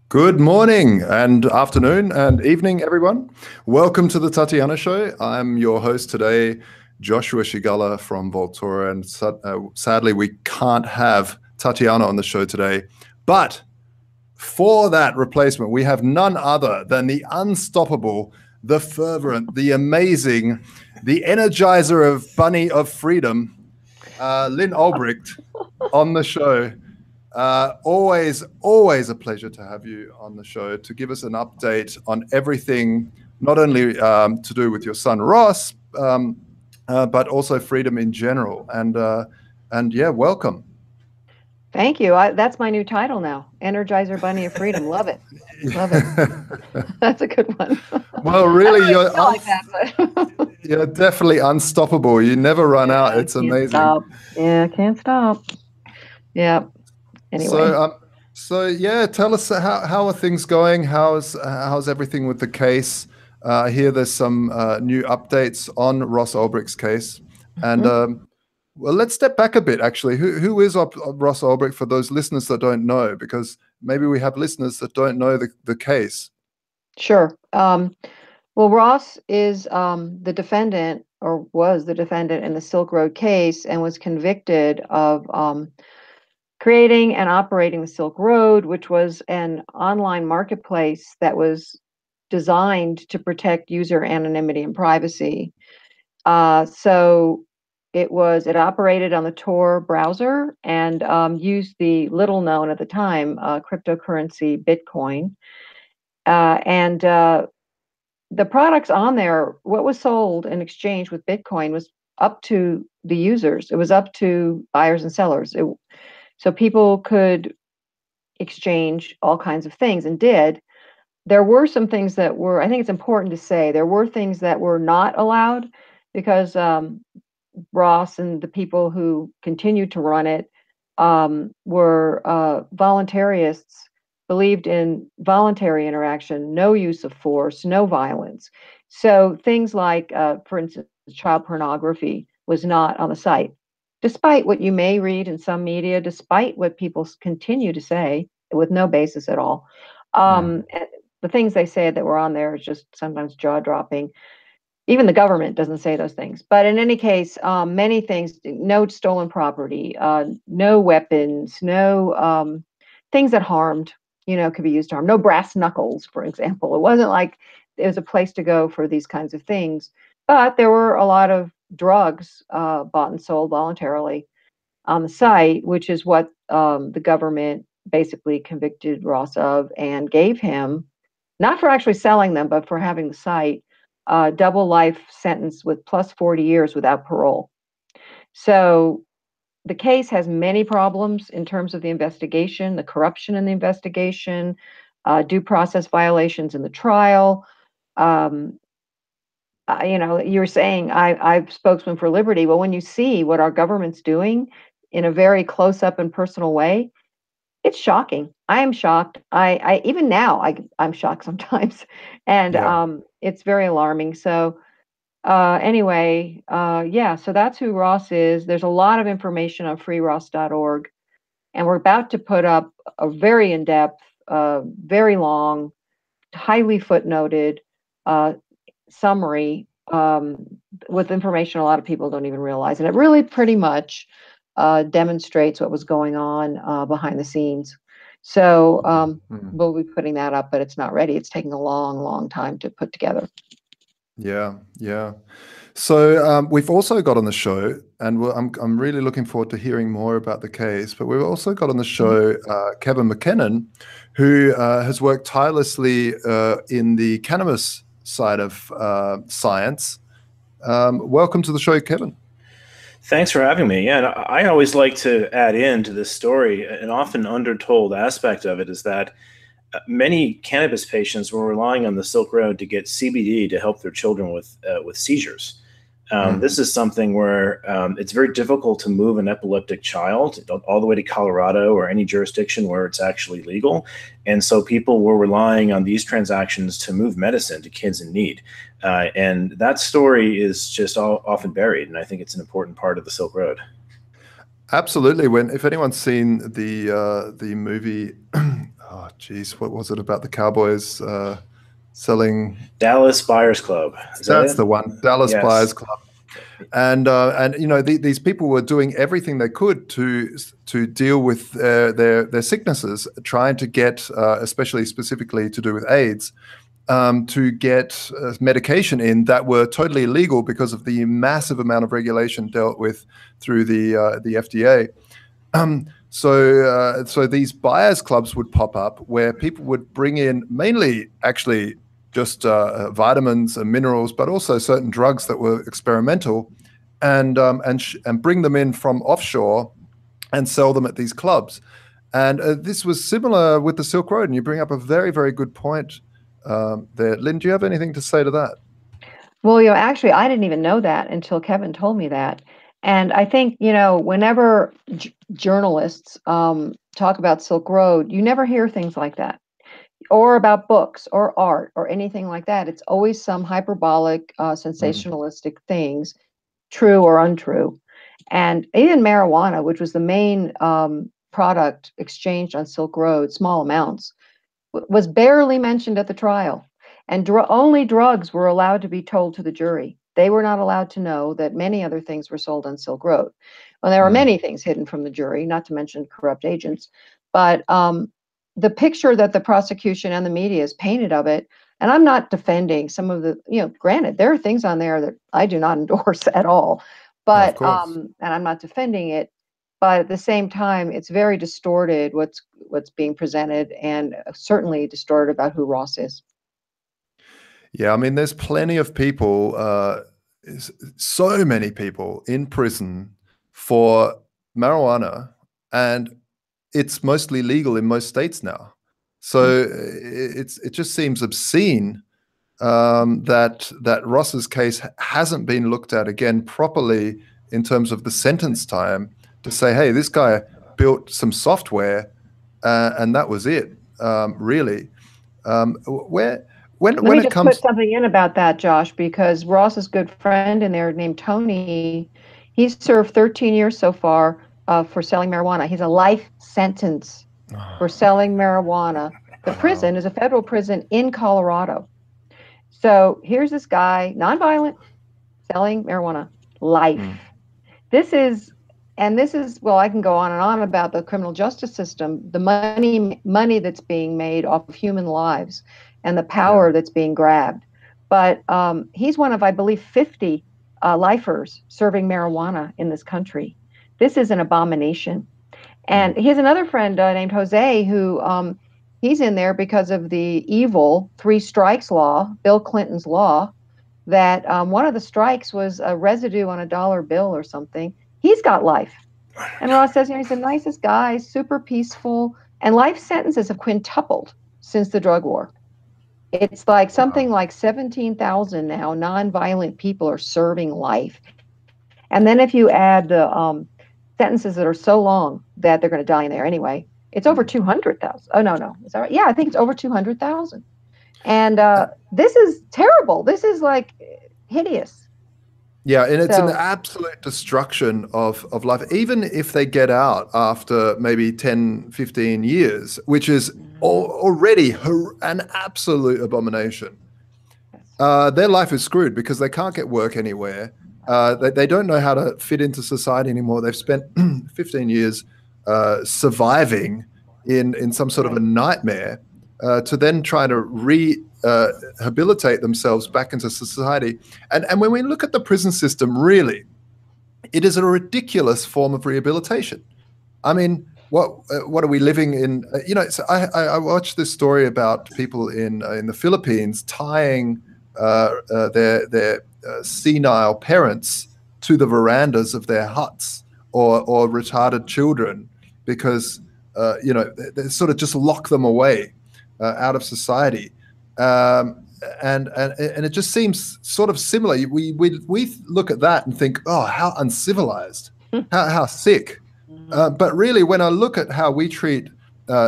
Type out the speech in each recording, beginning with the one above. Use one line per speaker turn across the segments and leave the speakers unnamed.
Good morning and afternoon and evening, everyone. Welcome to the Tatiana Show. I'm your host today, Joshua Shigala from Voltura, and sadly we can't have Tatiana on the show today. But for that replacement, we have none other than the unstoppable, the fervent, the amazing, the energizer of Bunny of Freedom, Lynn Ulbricht, on the show. Always a pleasure to have you on the show to give us an update on everything, not only to do with your son Ross, but also freedom in general. And yeah, welcome.
Thank you. That's my new title now, Energizer Bunny of Freedom. Love it. Love it. That's a good one.
Well, really, you're
you're
definitely unstoppable. You never run out. It's amazing.
Stop. Yeah, can't stop. Yeah. Anyway.
So yeah, tell us how are things going? How's everything with the case? I hear there's some new updates on Ross Ulbricht's case, and well, let's step back a bit. Actually, who is Ross Ulbricht for those listeners that don't know? Because maybe we have listeners that don't know the case.
Sure. Well, Ross is the defendant, or was the defendant in the Silk Road case, and was convicted of creating and operating the Silk Road, which was an online marketplace that was designed to protect user anonymity and privacy. So it operated on the Tor browser and used the little known at the time cryptocurrency Bitcoin. And the products on there, what was sold in exchange with Bitcoin was up to the users. It was up to buyers and sellers. So people could exchange all kinds of things and did. There were some things that were, I think it's important to say, there were things that were not allowed because Ross and the people who continued to run it were voluntarists, believed in voluntary interaction, no use of force, no violence. So things like, for instance, child pornography was not on the site, despite what you may read in some media, despite what people continue to say with no basis at all. The things they say that were on there is just sometimes jaw-dropping. Even the government doesn't say those things. But in any case, many things, no stolen property, no weapons, no things that harmed, could be used to harm. No brass knuckles, for example. It wasn't like it was a place to go for these kinds of things. But there were a lot of drugs bought and sold voluntarily on the site, which is what the government basically convicted Ross of and gave him, not for actually selling them, but for having the site, double life sentence with plus 40 years without parole. So the case has many problems in terms of the investigation, the corruption in the investigation, due process violations in the trial. You're saying I've spokesman for Liberty. Well, when you see what our government's doing in a very close-up and personal way, it's shocking. I am shocked. I even now I'm shocked sometimes, and it's very alarming. So anyway, so that's who Ross is. There's a lot of information on freeross.org, and we're about to put up a very in-depth, very long, highly footnoted summary with information a lot of people don't even realize, and it really pretty much demonstrates what was going on behind the scenes. So we'll be putting that up, but it's not ready. It's taking a long time to put together.
Yeah. So we've also got on the show, and I'm really looking forward to hearing more about the case, but we've also got on the show Kevin McKernan, who has worked tirelessly in the cannabis side of science. Welcome to the show, Kevin.
Thanks for having me. Yeah, and I always like to add into this story, an often undertold aspect of it is that many cannabis patients were relying on the Silk Road to get CBD to help their children with seizures. This is something where it's very difficult to move an epileptic child all the way to Colorado or any jurisdiction where it's actually legal. And so people were relying on these transactions to move medicine to kids in need. And that story is just often buried. And I think it's an important part of the Silk Road.
Absolutely. If anyone's seen the movie Oh, geez, what was it about the Cowboys selling?
Dallas Buyers Club.
That's the one, Dallas
Yes.
Buyers Club. And you know, these people were doing everything they could to deal with their sicknesses, trying to get, especially specifically to do with AIDS, to get medication in that were totally illegal because of the massive amount of regulation dealt with through the FDA. So these buyers clubs would pop up where people would bring in mainly actually just vitamins and minerals, but also certain drugs that were experimental, and bring them in from offshore and sell them at these clubs. And this was similar with the Silk Road. And you bring up a very, very good point there. Lynn, do you have anything to say to that?
Well, you know, actually, I didn't even know that until Kevin told me that. And I think, you know, whenever journalists talk about Silk Road, you never hear things like that, or about books or art or anything like that. It's always some hyperbolic, sensationalistic things, true or untrue. And even marijuana, which was the main product exchanged on Silk Road, small amounts, was barely mentioned at the trial. And only drugs were allowed to be told to the jury. They were not allowed to know that many other things were sold on Silk Road. Well, there are many things hidden from the jury, not to mention corrupt agents. But the picture that the prosecution and the media has painted of it, and I'm not defending some of the, you know, granted, there are things on there that I do not endorse at all. But, and I'm not defending it. But at the same time, it's very distorted what's being presented, and certainly distorted about who Ross is.
Yeah, I mean, there's plenty of people, so many people in prison for marijuana, and it's mostly legal in most states now. So it just seems obscene that Ross's case hasn't been looked at again properly in terms of the sentence time, to say, hey, this guy built some software and that was it, really. When
Let me
it comes,
put something in about that, Josh, because Ross's good friend in there named Tony, he's served 13 years so far for selling marijuana. He's a life sentence for selling marijuana. The prison is a federal prison in Colorado. So here's this guy, nonviolent, selling marijuana, life. This is, well, I can go on and on about the criminal justice system, the money that's being made off of human lives, and the power that's being grabbed. But he's one of, I believe, 50 lifers serving marijuana in this country. This is an abomination. And he has another friend named Jose who he's in there because of the evil 3 strikes law, Bill Clinton's law, that one of the strikes was a residue on a dollar bill or something. He's got life. And Ross says, you know, he's the nicest guy, super peaceful, and life sentences have quintupled since the drug war. It's like something like 17,000 now nonviolent people are serving life. And then if you add the sentences that are so long that they're going to die in there anyway, it's over 200,000. Oh, no. Is that right? Yeah, I think it's over 200,000. And this is terrible. This is like hideous.
Yeah, and it's an absolute destruction of life, even if they get out after maybe 10, 15 years, which is already an absolute abomination. Their life is screwed because they can't get work anywhere. They don't know how to fit into society anymore. They've spent 15 years surviving in some sort of a nightmare to then try to rehabilitate themselves back into society. And when we look at the prison system, really, it is a ridiculous form of rehabilitation. I mean, what are we living in? You know, so I watched this story about people in the Philippines tying their senile parents to the verandas of their huts, or retarded children, because you know, they sort of just lock them away out of society, and it just seems sort of similar. We look at that and think, oh, how uncivilized, how sick. But really, when I look at how we treat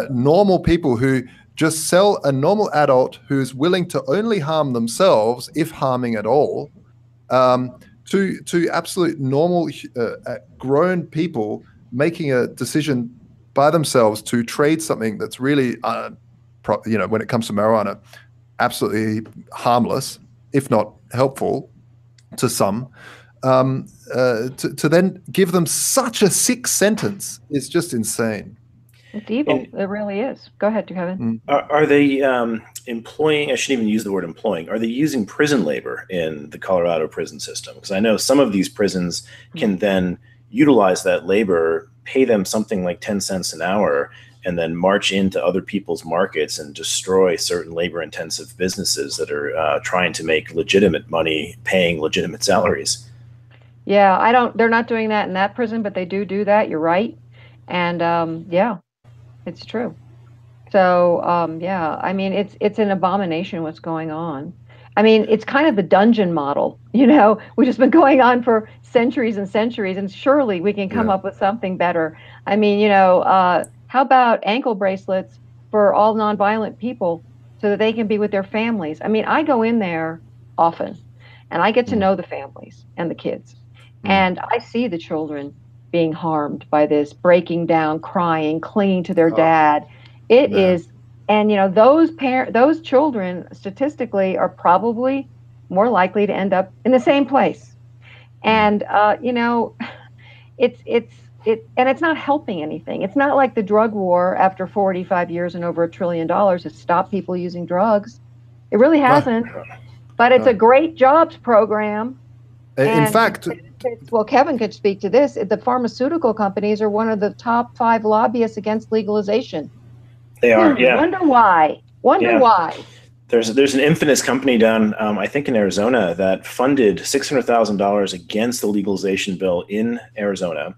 normal people who just sell a normal adult who's willing to only harm themselves, if harming at all, to absolute normal grown people making a decision by themselves to trade something that's really, when it comes to marijuana, absolutely harmless, if not helpful to some, to then give them such a sick sentence is just insane.
It's evil. It really is. Go ahead, Kevin.
Are they employing, I shouldn't even use the word employing, are they using prison labor in the Colorado prison system? Because I know some of these prisons can then utilize that labor, pay them something like 10 cents an hour, and then march into other people's markets and destroy certain labor-intensive businesses that are trying to make legitimate money, paying legitimate salaries.
Yeah, they're not doing that in that prison, but they do that. You're right. And yeah, it's true. So yeah, I mean, it's an abomination what's going on. I mean, it's kind of the dungeon model, which has been going on for centuries and centuries, and surely we can come up with something better. I mean, how about ankle bracelets for all nonviolent people so that they can be with their families? I mean, I go in there often, and I get to know the families and the kids, and I see the children being harmed by this, breaking down, crying, clinging to their dad. It is, and those children statistically are probably more likely to end up in the same place. And it's not helping anything. It's not like the drug war after 45 years and over $1 trillion has stopped people using drugs. It really hasn't. But it's a great jobs program.
In fact,
well, Kevin could speak to this. The pharmaceutical companies are one of the top 5 lobbyists against legalization.
They are, yeah.
Wonder why. Why.
There's an infamous company down, I think in Arizona, that funded $600,000 against the legalization bill in Arizona.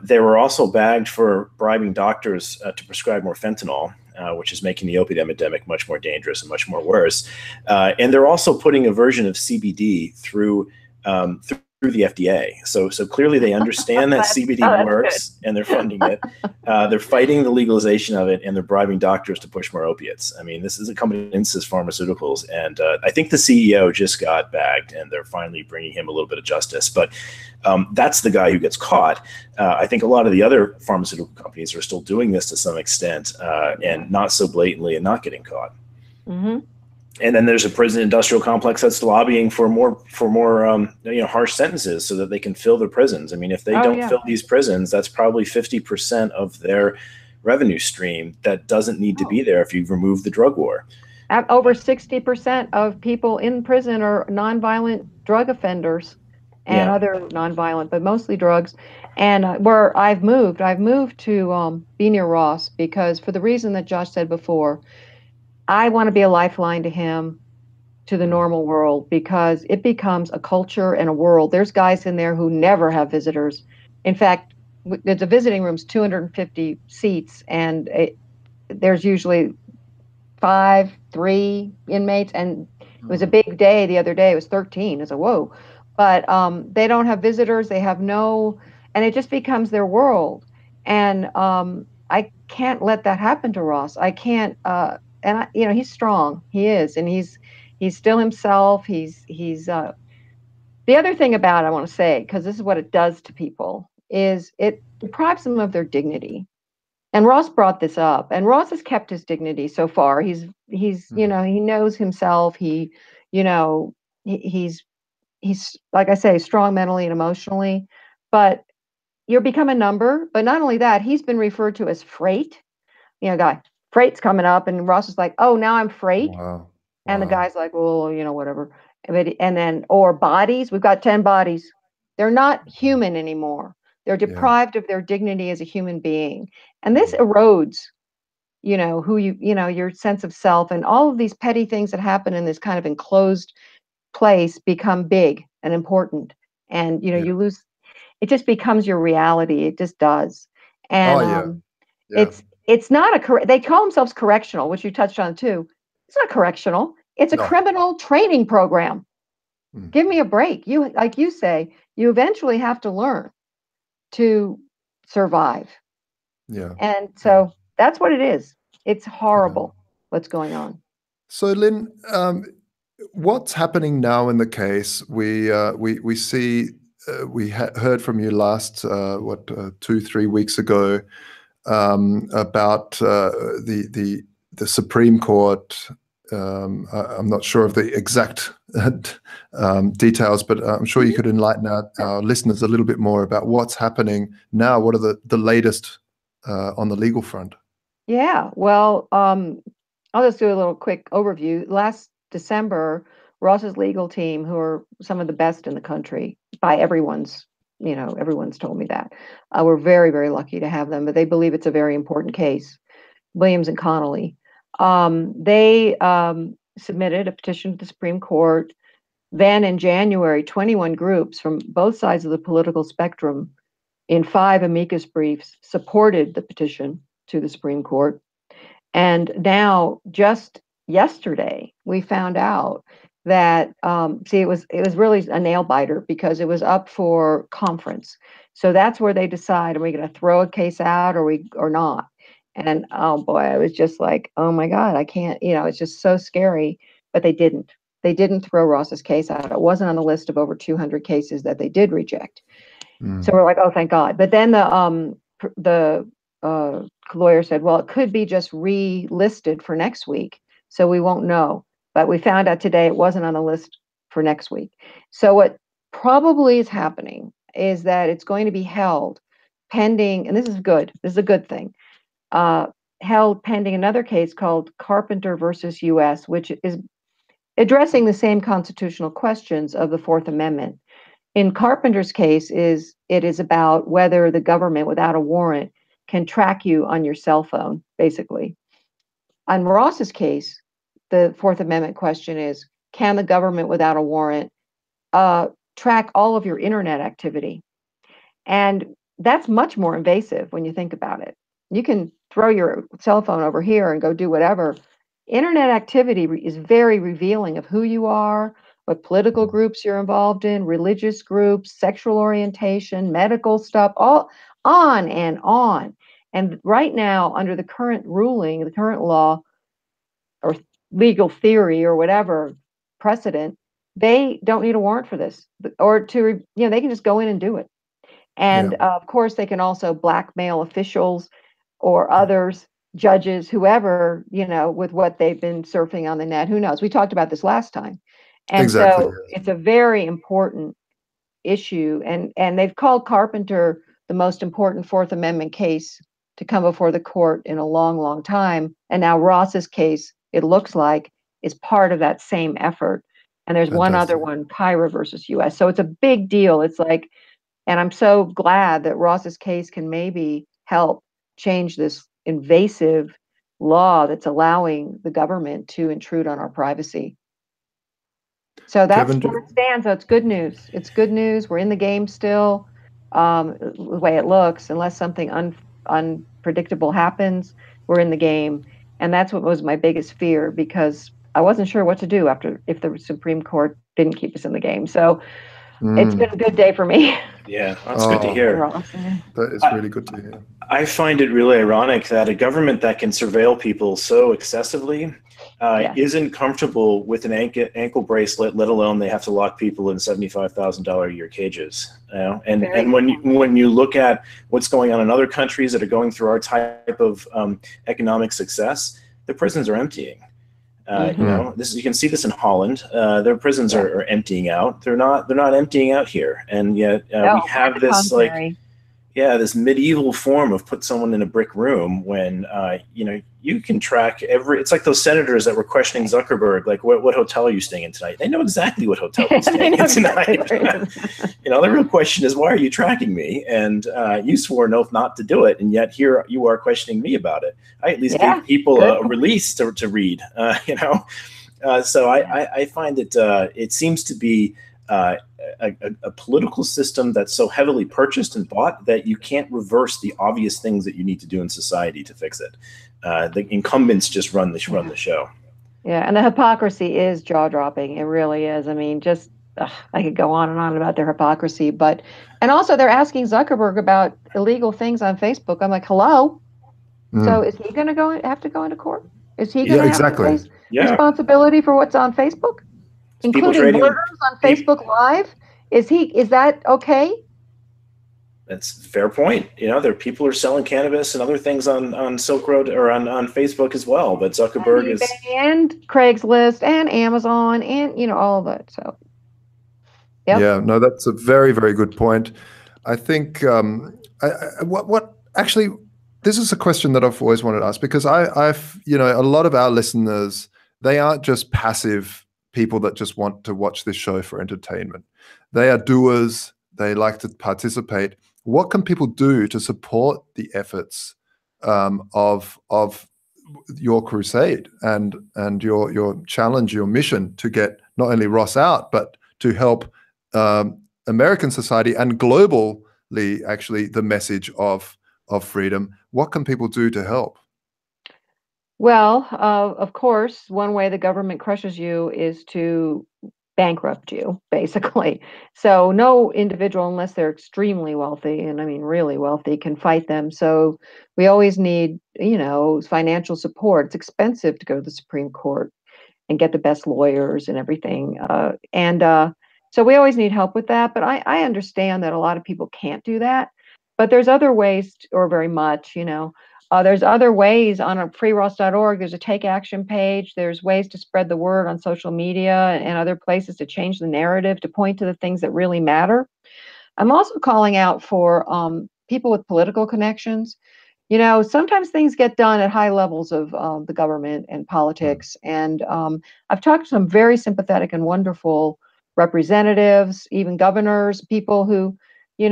They were also bagged for bribing doctors to prescribe more fentanyl, which is making the opiate epidemic much more dangerous and much more worse. And they're also putting a version of CBD through the FDA. So clearly they understand that CBD works and they're funding it. They're fighting the legalization of it and they're bribing doctors to push more opiates. I mean, this is a company, Insys Pharmaceuticals, and I think the CEO just got bagged and they're finally bringing him a little bit of justice. But that's the guy who gets caught. I think a lot of the other pharmaceutical companies are still doing this to some extent and not so blatantly and not getting caught. And then there's a prison industrial complex that's lobbying for more harsh sentences so that they can fill their prisons. I mean, if they don't fill these prisons, that's probably 50% of their revenue stream that doesn't need to be there if you remove the drug war.
Over 60% of people in prison are nonviolent drug offenders and other nonviolent, but mostly drugs. And where I've moved to be near Ross because for the reason that Josh said before, I want to be a lifeline to him, to the normal world, because it becomes a culture and a world. There's guys in there who never have visitors. In fact, the visiting room's 250 seats, and there's usually 3 inmates. And it was a big day the other day. It was 13. It's a whoa. But they don't have visitors. They have and it just becomes their world. And I can't let that happen to Ross. I can't. And he's strong. He is, and he's still himself. He's the other thing about it I want to say, because this is what it does to people, is it deprives them of their dignity. And Ross brought this up, and Ross has kept his dignity so far. He's he knows himself. He's like I say, strong mentally and emotionally. But you're become a number. But not only that, he's been referred to as freight. Guy. Freight's coming up, and Ross is like, "Oh, now I'm freight," and the guy's like, "Well, whatever." And then, or bodies, we've got 10 bodies. They're not human anymore. They're deprived of their dignity as a human being, and this erodes, who your sense of self, and all of these petty things that happen in this kind of enclosed place become big and important, and you lose. It just becomes your reality. It just does, and It's not they call themselves correctional, which you touched on too. It's not correctional. It's a criminal training program. Give me a break. Like you say, you eventually have to learn to survive.
Yeah.
And so that's what it is. It's horrible what's going on.
So Lynn, what's happening now in the case? We see we heard from you last 2-3 weeks ago about the Supreme Court. I'm not sure of the exact details, but I'm sure you could enlighten our listeners a little bit more about what's happening now. What are the latest on the legal front?
Yeah, well, I'll just do a little quick overview. Last December, Ross's legal team, who are some of the best in the country by everyone's told me that. We're very, very lucky to have them, but they believe it's a very important case. Williams and Connolly. They submitted a petition to the Supreme Court. Then in January, 21 groups from both sides of the political spectrum in 5 amicus briefs supported the petition to the Supreme Court. And now, just yesterday, we found out that it was really a nail biter because it was up for conference. So that's where they decide: are we going to throw a case out or not? And oh boy, I was just like, oh my God, I can't. It's just so scary. But they didn't. They didn't throw Ross's case out. It wasn't on the list of over 200 cases that they did reject. So we're like, oh, thank God. But then the lawyer said, well, it could be just relisted for next week, so we won't know. But we found out today it wasn't on the list for next week. So what probably is happening is that it's going to be held pending, and this is good. This is a good thing. Held pending another case called Carpenter versus U.S., which is addressing the same constitutional questions of the Fourth Amendment. In Carpenter's case, it is about whether the government, without a warrant, can track you on your cell phone, basically. On Ross's case, the Fourth Amendment question is, can the government, without a warrant, track all of your internet activity? And that's much more invasive when you think about it. You can throw your cell phone over here and go do whatever. Internet activity is very revealing of who you are, what political groups you're involved in, religious groups, sexual orientation, medical stuff, all on and on. And right now, under the current ruling, the current law or legal theory or whatever precedent, they don't need a warrant for this, or they can just go in and do it. And of course, they can also blackmail officials or others, judges, whoever, with what they've been surfing on the net. Who knows? We talked about this last time. And
exactly.
So it's a very important issue. And they've called Carpenter the most important Fourth Amendment case to come before the court in a long, long time. And now Ross's case, it looks like, is part of that same effort. And there's one other one, Kyra versus U.S. So it's a big deal. It's like, and I'm so glad that Ross's case can maybe help change this invasive law that's allowing the government to intrude on our privacy. So that's
Kevin,
where it stands. So it's good news. It's good news. We're in the game still, the way it looks. Unless something unpredictable happens, we're in the game. And that's what was my biggest fear, because I wasn't sure what to do if the Supreme Court didn't keep us in the game. So it's been a good day for me.
Yeah, that's good to hear.
That is really good to hear.
I find it really ironic that a government that can surveil people so excessively isn't comfortable with an ankle bracelet, let alone they have to lock people in $75,000 a year cages. And when you look at what's going on in other countries that are going through our type of economic success, the prisons are emptying. You can see this in Holland. Their prisons are emptying out. They're not emptying out here, and yet we have this this medieval form of put someone in a brick room when you can track it's like those senators that were questioning Zuckerberg, like what hotel are you staying in tonight? They know exactly what hotel you're staying in tonight. The real question is, why are you tracking me? And you swore an oath not to do it, and yet here you are questioning me about it. I at least gave people a release to read. So I find it seems to be a political system that's so heavily purchased and bought that you can't reverse the obvious things that you need to do in society to fix it. The incumbents just run the show.
Yeah, and the hypocrisy is jaw-dropping. It really is. I mean, just I could go on and on about their hypocrisy, and also they're asking Zuckerberg about illegal things on Facebook. I'm like, hello. So is he going to have to go into court? Is he going to have to face responsibility for what's on Facebook? Including murders on Facebook Live? Is that okay?
That's a fair point. You know, there are people who are selling cannabis and other things on Silk Road or on Facebook as well. But Zuckerberg
and
is
eBay and Craigslist and Amazon and all of that. So, yep.
Yeah, no, that's a very, very good point. I think what actually, this is a question that I've always wanted to ask, because I've a lot of our listeners, they aren't just passive people that just want to watch this show for entertainment. They are doers. They like to participate. What can people do to support the efforts of your crusade and your challenge, your mission to get not only Ross out, but to help American society and globally, actually, the message of freedom? What can people do to help?
Well, of course, one way the government crushes you is to bankrupt you, basically. So no individual, unless they're extremely wealthy, and I mean really wealthy, can fight them. So we always need, financial support. It's expensive to go to the Supreme Court and get the best lawyers and everything. So we always need help with that. But I understand that a lot of people can't do that. But there's other ways, or very much, there's other ways on freeross.org. There's a take action page. There's ways to spread the word on social media and other places to change the narrative, to point to the things that really matter. I'm also calling out for people with political connections. Sometimes things get done at high levels of the government and politics. And I've talked to some very sympathetic and wonderful representatives, even governors, people who, you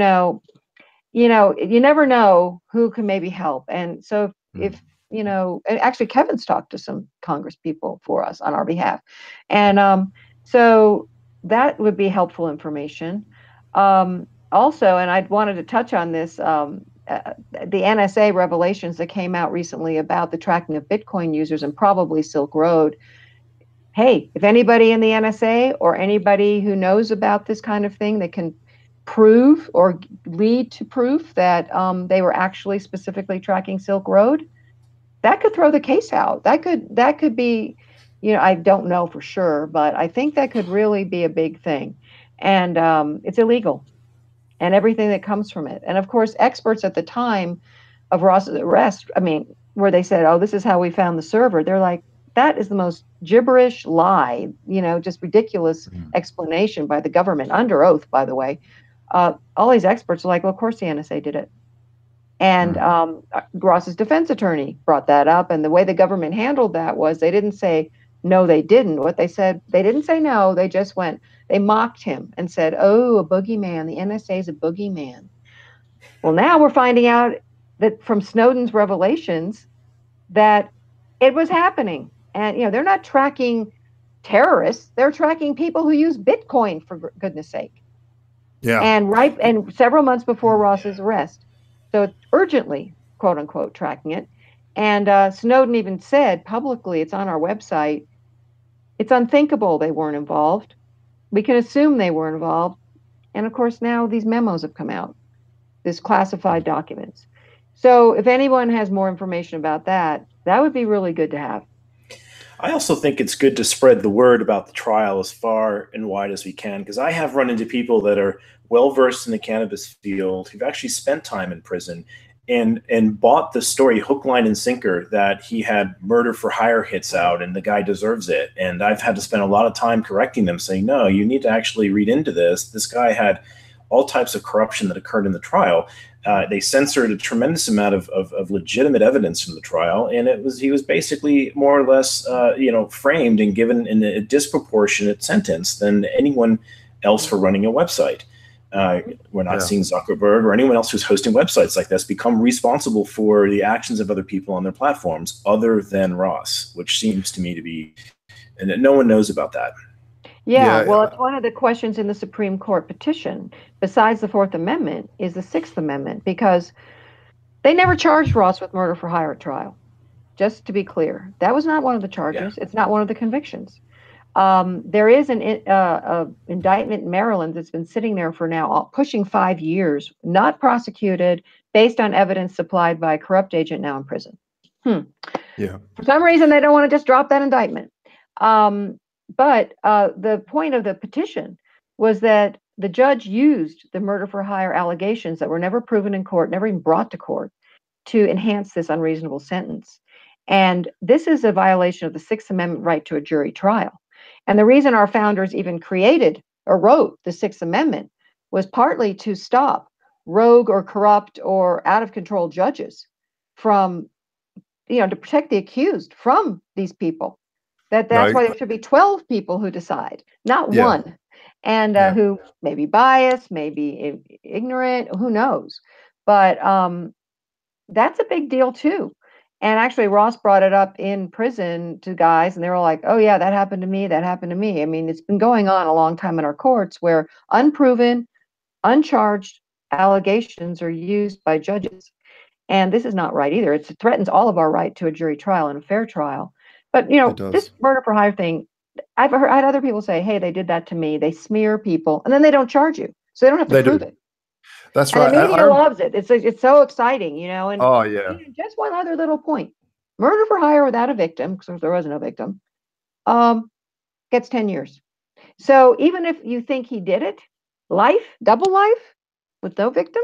never know who can maybe help. And so if and actually Kevin's talked to some Congress people for us on our behalf. And so that would be helpful information. Also, and I wanted to touch on this, the NSA revelations that came out recently about the tracking of Bitcoin users and probably Silk Road. Hey, if anybody in the NSA or anybody who knows about this kind of thing that can prove or lead to proof that they were actually specifically tracking Silk Road, that could throw the case out. That could be, I don't know for sure, but I think that could really be a big thing. And it's illegal, and everything that comes from it. And of course, experts at the time of Ross's arrest, where they said, oh, this is how we found the server, they're like, that is the most gibberish lie, just ridiculous explanation by the government, under oath, by the way. All these experts are like, well, of course the NSA did it. And Ross's defense attorney brought that up. And the way the government handled that was they didn't say, no, they didn't. What they said, they didn't say no. They just they mocked him and said, oh, a boogeyman. The NSA is a boogeyman. Well, now we're finding out that from Snowden's revelations that it was happening. And, they're not tracking terrorists. They're tracking people who use Bitcoin, for goodness sake.
Yeah.
And several months before Ross's arrest. So it's urgently, quote unquote, tracking it. And Snowden even said publicly, it's on our website, it's unthinkable they weren't involved. We can assume they were involved. And of course, now these memos have come out, these classified documents. So if anyone has more information about that, that would be really good to have.
I also think it's good to spread the word about the trial as far and wide as we can, because I have run into people that are well-versed in the cannabis field who've actually spent time in prison and bought the story hook, line, and sinker that he had murder for hire hits out and the guy deserves it. And I've had to spend a lot of time correcting them, saying, no, you need to actually read into this. This guy had all types of corruption that occurred in the trial. They censored a tremendous amount of legitimate evidence from the trial, and he was basically more or less framed and given in a disproportionate sentence than anyone else for running a website. We're not seeing Zuckerberg or anyone else who's hosting websites like this become responsible for the actions of other people on their platforms other than Ross, which seems to me to be, and no one knows about that.
Yeah, well, it's one of the questions in the Supreme Court petition, besides the Fourth Amendment, is the Sixth Amendment, because they never charged Ross with murder for hire at trial. Just to be clear, that was not one of the charges. Yeah. It's not one of the convictions. There is an indictment in Maryland that's been sitting there for now pushing 5 years, not prosecuted, based on evidence supplied by a corrupt agent now in prison.
Yeah.
For some reason, they don't want to just drop that indictment. But the point of the petition was that the judge used the murder for hire allegations that were never proven in court, never even brought to court, to enhance this unreasonable sentence. And this is a violation of the Sixth Amendment right to a jury trial. And the reason our founders even created or wrote the Sixth Amendment was partly to stop rogue or corrupt or out of control judges from, to protect the accused from these people. That's why there should be 12 people who decide, not one, and who may be biased, may be ignorant, who knows. But that's a big deal too. And actually, Ross brought it up in prison to guys, and they were like, oh, yeah, that happened to me. That happened to me. I mean, it's been going on a long time in our courts where unproven, uncharged allegations are used by judges. And this is not right either. It threatens all of our right to a jury trial and a fair trial. But, this murder for hire thing, I've had other people say, hey, they did that to me. They smear people, and then they don't charge you. So they don't have to prove it.
That's right.
And the media loves it. It's so exciting, And
oh yeah.
Just one other little point: murder for hire without a victim, because there was no victim, gets 10 years. So even if you think he did it, double life, with no victim,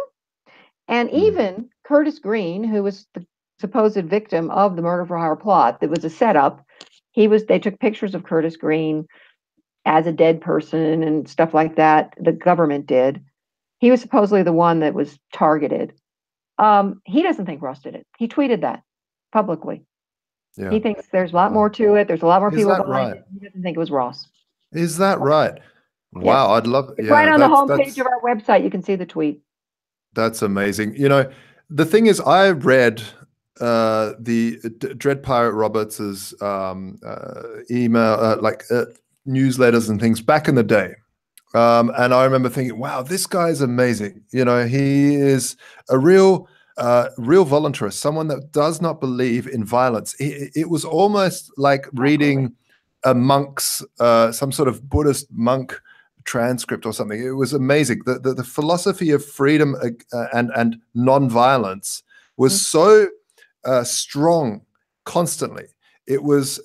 and even Curtis Green, who was the supposed victim of the murder for hire plot, that was a setup. They took pictures of Curtis Green as a dead person and stuff like that. The government did. He was supposedly the one that was targeted. He doesn't think Ross did it. He tweeted that publicly. Yeah. He thinks there's a lot more to it. There's a lot more people behind it. He doesn't think it was Ross.
Is that right? Wow, I'd love.
It's right on the homepage of our website. You can see the tweet.
That's amazing. The thing is, I read the Dread Pirate Roberts's email, newsletters and things back in the day. And I remember thinking, wow, this guy is amazing. He is a real voluntarist, someone that does not believe in violence. It was almost like reading a monk's, some sort of Buddhist monk transcript or something. It was amazing. The philosophy of freedom and non-violence was so strong constantly. It was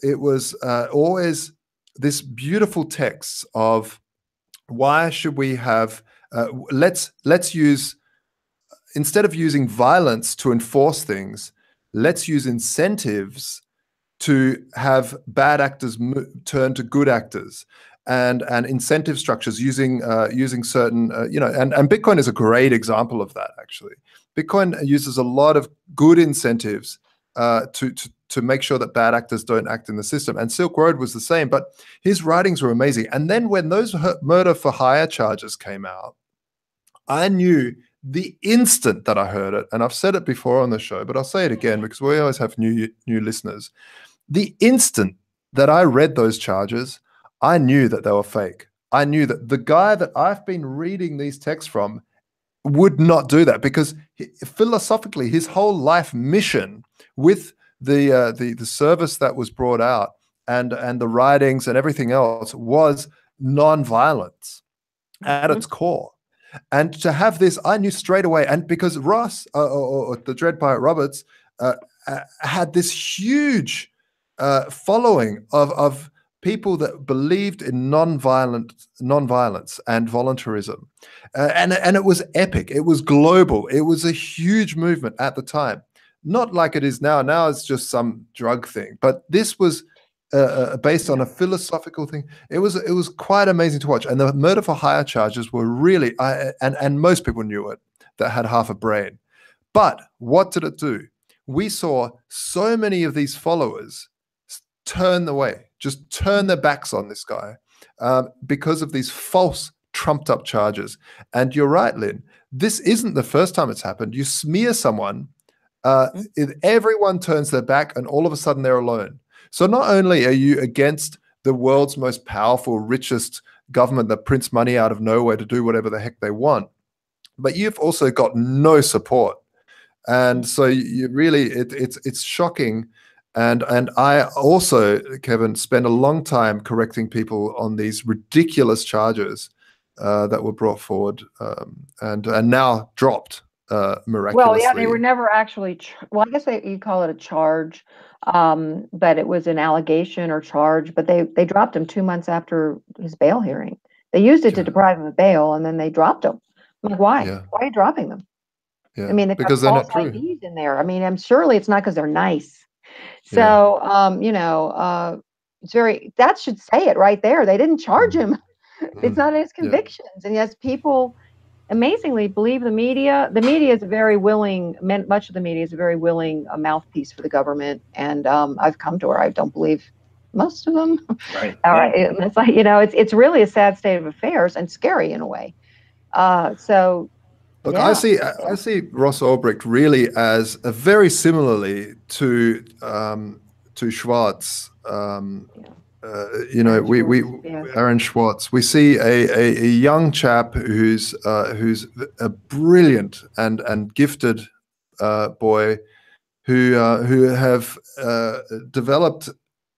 always this beautiful text of, why should we have, let's use, instead of using violence to enforce things, let's use incentives to have bad actors turn to good actors, and incentive structures using certain, and Bitcoin is a great example of that, actually. Bitcoin uses a lot of good incentives to make sure that bad actors don't act in the system. And Silk Road was the same, but his writings were amazing. And then when those murder for hire charges came out, I knew the instant that I heard it, and I've said it before on the show, but I'll say it again because we always have new listeners. The instant that I read those charges, I knew that they were fake. I knew that the guy that I've been reading these texts from would not do that, because philosophically his whole life mission with the service that was brought out and the writings and everything else was non-violence at its core. And to have this, I knew straight away. And because Ross or the Dread Pirate Roberts had this huge following of people that believed in non-violence and voluntarism, and it was epic. It was global. It was a huge movement at the time. Not like it is now. Now it's just some drug thing. But this was based on a philosophical thing. It was quite amazing to watch. And the murder for hire charges were really, and most people knew it that had half a brain. But what did it do? We saw so many of these followers turn away, just turn their backs on this guy because of these false, trumped up charges. And you're right, Lynn. This isn't the first time it's happened. You smear someone, everyone turns their back, and all of a sudden they're alone. So not only are you against the world's most powerful, richest government that prints money out of nowhere to do whatever the heck they want, but you've also got no support. And so you really, it's shocking. And I also, Kevin, spent a long time correcting people on these ridiculous charges that were brought forward and now dropped miraculously.
Well, yeah, they were never actually. Well, I guess you call it a charge, but it was an allegation or charge. But they dropped him 2 months after his bail hearing. They used it to deprive him of bail, and then they dropped him. I'm like, why?
Yeah.
Why are you dropping them?
Yeah.
I mean, they've
Because
got
they're not
false
true.
IDs in there. I mean, surely it's not because they're nice.
Yeah.
So, it's that should say it right there. They didn't charge him. It's not his convictions. And yes, people amazingly believe the media. The media is very willing, much of the media is a very willing mouthpiece for the government. And I've come to where I don't believe most of them.
Right.
All right. It's like, it's really a sad state of affairs and scary in a way.
Look, I see Ross Ulbricht really as very similarly to Schwartz. Aaron Schwartz. We see a young chap who's a brilliant and gifted boy who have developed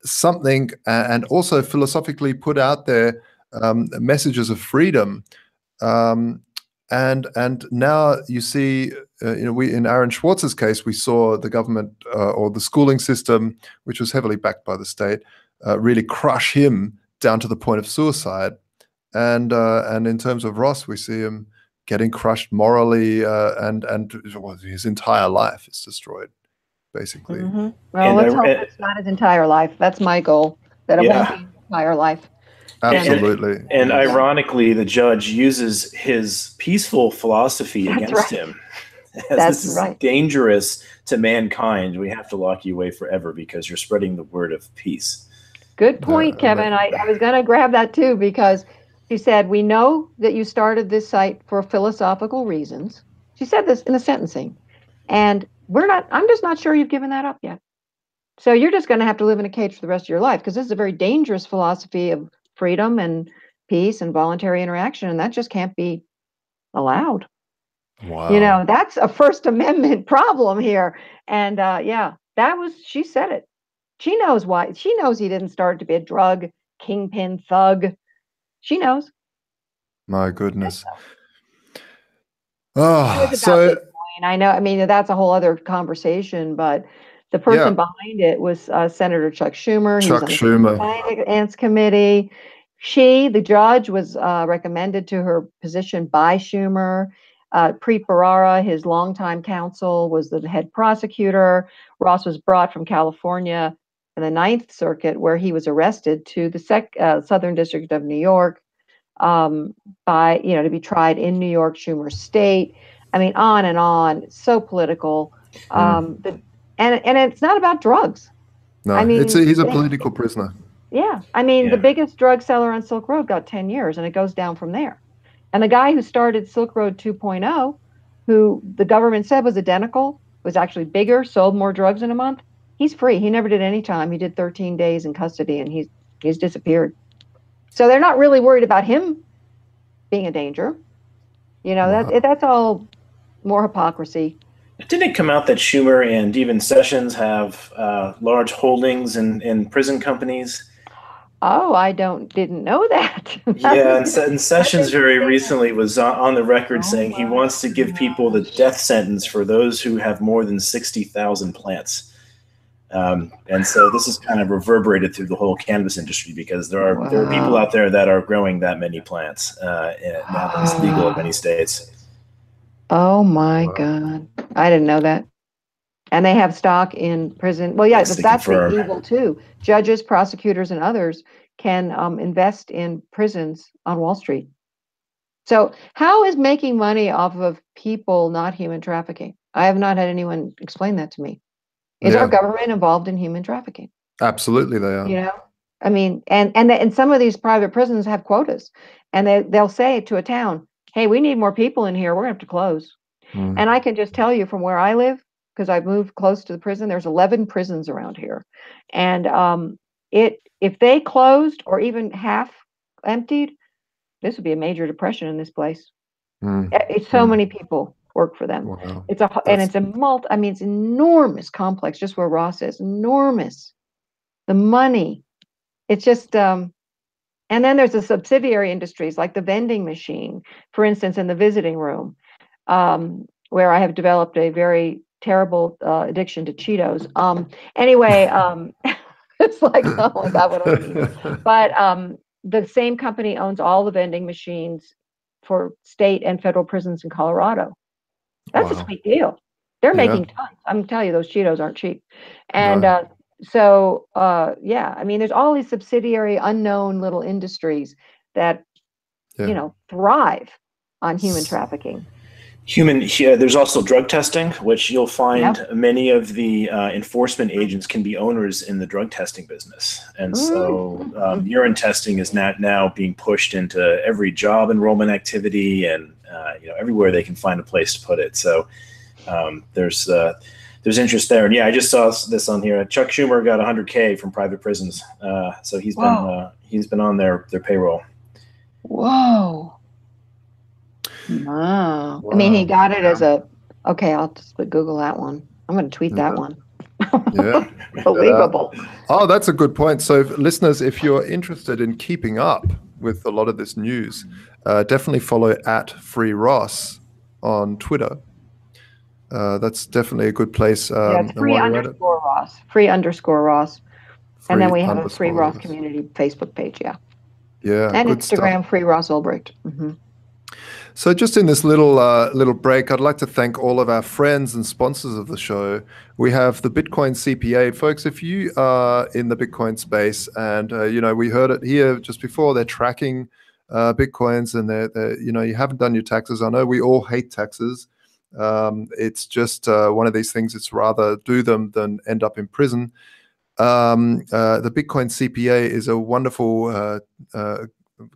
something and also philosophically put out there messages of freedom. And now you see, we in Aaron Schwartz's case, we saw the government or the schooling system, which was heavily backed by the state, really crush him down to the point of suicide. And in terms of Ross, we see him getting crushed morally, and his entire life is destroyed, basically.
Mm-hmm. Well, let's hope it's not his entire life. That's my goal, that it won't be his entire life.
Absolutely.
And ironically, the judge uses his peaceful philosophy against him. This is dangerous to mankind. We have to lock you away forever because you're spreading the word of peace.
Good point, Kevin. I was going to grab that too, because she said, we know that you started this site for philosophical reasons. She said this in the sentencing. And I'm just not sure you've given that up yet. So you're just going to have to live in a cage for the rest of your life, because this is a very dangerous philosophy of freedom and peace and voluntary interaction, and that just can't be allowed.
Wow.
That's a First Amendment problem here. And she said it. She knows why. She knows he didn't start to be a drug kingpin thug. She knows.
My goodness.
I know. I mean, that's a whole other conversation, but the person behind it was Senator Chuck Schumer. He was on the Finance Committee. The judge, was recommended to her position by Schumer. Preet Bharara, his longtime counsel, was the head prosecutor. Ross was brought from California in the Ninth Circuit, where he was arrested, to the Southern District of New York to be tried in New York, Schumer's state. I mean, on and on. So political. And it's not about drugs.
No, I mean, he's a political prisoner.
Yeah. I mean, the biggest drug seller on Silk Road got 10 years, and it goes down from there. And the guy who started Silk Road 2.0, who the government said was identical, was actually bigger, sold more drugs in a month, he's free. He never did any time. He did 13 days in custody, and he's disappeared. So they're not really worried about him being a danger. That's all more hypocrisy.
Didn't it come out that Schumer and even Sessions have large holdings in prison companies?
Oh, I didn't know that.
And Sessions very recently was on the record saying he wants to give people the death sentence for those who have more than 60,000 plants. And so this is kind of reverberated through the whole cannabis industry, because there are people out there that are growing that many plants, and now that it's legal in many states.
Oh my God. I didn't know that. And they have stock in prison. Well, that's the evil too. Judges, prosecutors, and others can invest in prisons on Wall Street. So how is making money off of people not human trafficking? I have not had anyone explain that to me. Is our government involved in human trafficking?
Absolutely, they are.
I mean, and some of these private prisons have quotas, and they'll say to a town, hey, we need more people in here. We're going to have to close. And I can just tell you from where I live, because I've moved close to the prison, there's 11 prisons around here. And if they closed or even half emptied, this would be a major depression in this place. It's so many people work for them.
Wow.
It's it's enormous complex, just where Ross is, enormous. The money, it's just, and then there's the subsidiary industries like the vending machine, for instance, in the visiting room, where I have developed a very terrible addiction to Cheetos. Anyway, it's like, oh my God, what do I need? But the same company owns all the vending machines for state and federal prisons in Colorado. That's a sweet deal. They're making tons. I'm telling you, those Cheetos aren't cheap. And yeah, I mean, there's all these subsidiary, unknown little industries that, you know, thrive on human trafficking.
There's also drug testing, which you'll find many of the enforcement agents can be owners in the drug testing business. And so urine testing is now being pushed into every job enrollment activity and you know, everywhere they can find a place to put it. So there's interest there. And yeah, I just saw this on here. Chuck Schumer got $100K from private prisons. So he's been on their payroll.
Whoa. Wow. I mean, he got it as okay, I'll just Google that one. I'm going to tweet that one.
Yeah.
Believable.
Oh, that's a good point. So listeners, if you're interested in keeping up with a lot of this news, definitely follow @FreeRoss on Twitter. That's definitely a good place.
It's _Ross. Free_Ross. And then we have a Free Ross community Facebook page. Yeah.
Yeah.
And Instagram, Free Ross Ulbricht. Mm-hmm.
So just in this little break, I'd like to thank all of our friends and sponsors of the show. We have the Bitcoin CPA. Folks, if you are in the Bitcoin space and, you know, we heard it here just before, they're tracking Bitcoins and they're, you know, you haven't done your taxes. I know we all hate taxes. It's just one of these things. It's rather do them than end up in prison. The Bitcoin CPA is a wonderful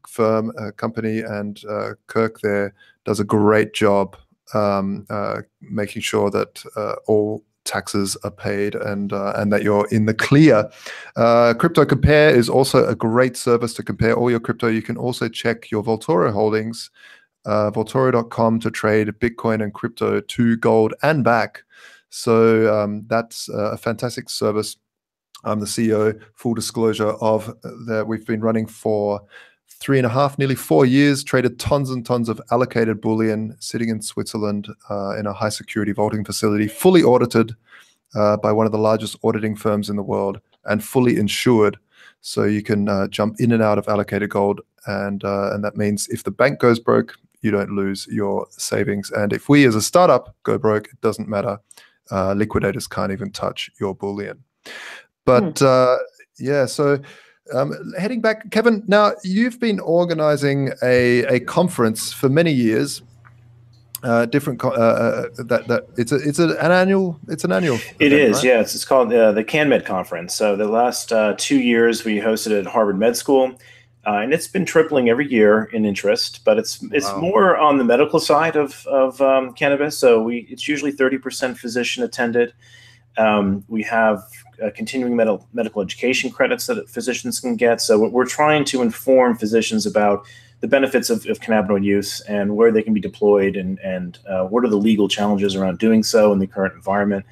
firm, company, and Kirk there does a great job making sure that all taxes are paid and that you're in the clear. Crypto Compare is also a great service to compare all your crypto. You can also check your Vaultoro holdings, Vaultoro.com, to trade Bitcoin and crypto to gold and back. So that's a fantastic service. I'm the CEO, full disclosure, of that. We've been running for 3.5, nearly 4 years, traded tons and tons of allocated bullion sitting in Switzerland in a high security vaulting facility, fully audited by one of the largest auditing firms in the world and fully insured. So you can jump in and out of allocated gold. And that means if the bank goes broke, you don't lose your savings. And if we as a startup go broke, it doesn't matter. Liquidators can't even touch your bullion. But yeah, so heading back, Kevin, now you've been organizing a conference for many years. Different it's an annual event,
it is,
right?
yes. It's called the CANMED Conference. So the last 2 years we hosted it at Harvard Med School, and it's been tripling every year in interest. But it's more on the medical side of cannabis. So it's usually 30% physician attended. We have continuing medical education credits that physicians can get. So we're trying to inform physicians about the benefits of cannabinoid use and where they can be deployed and what are the legal challenges around doing so in the current environment.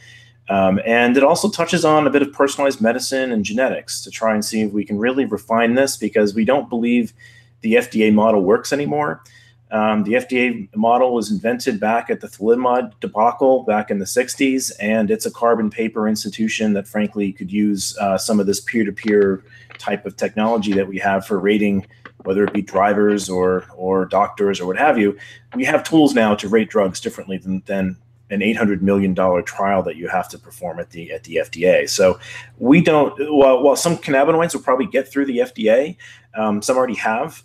And it also touches on a bit of personalized medicine and genetics to try and see if we can really refine this, because we don't believe the FDA model works anymore. The FDA model was invented back at the thalidomide debacle back in the 60s, and it's a carbon paper institution that frankly could use some of this peer-to-peer type of technology that we have for rating, whether it be drivers or doctors or what have you. We have tools now to rate drugs differently than an $800 million trial that you have to perform at the FDA. So we don't, while some cannabinoids will probably get through the FDA, some already have.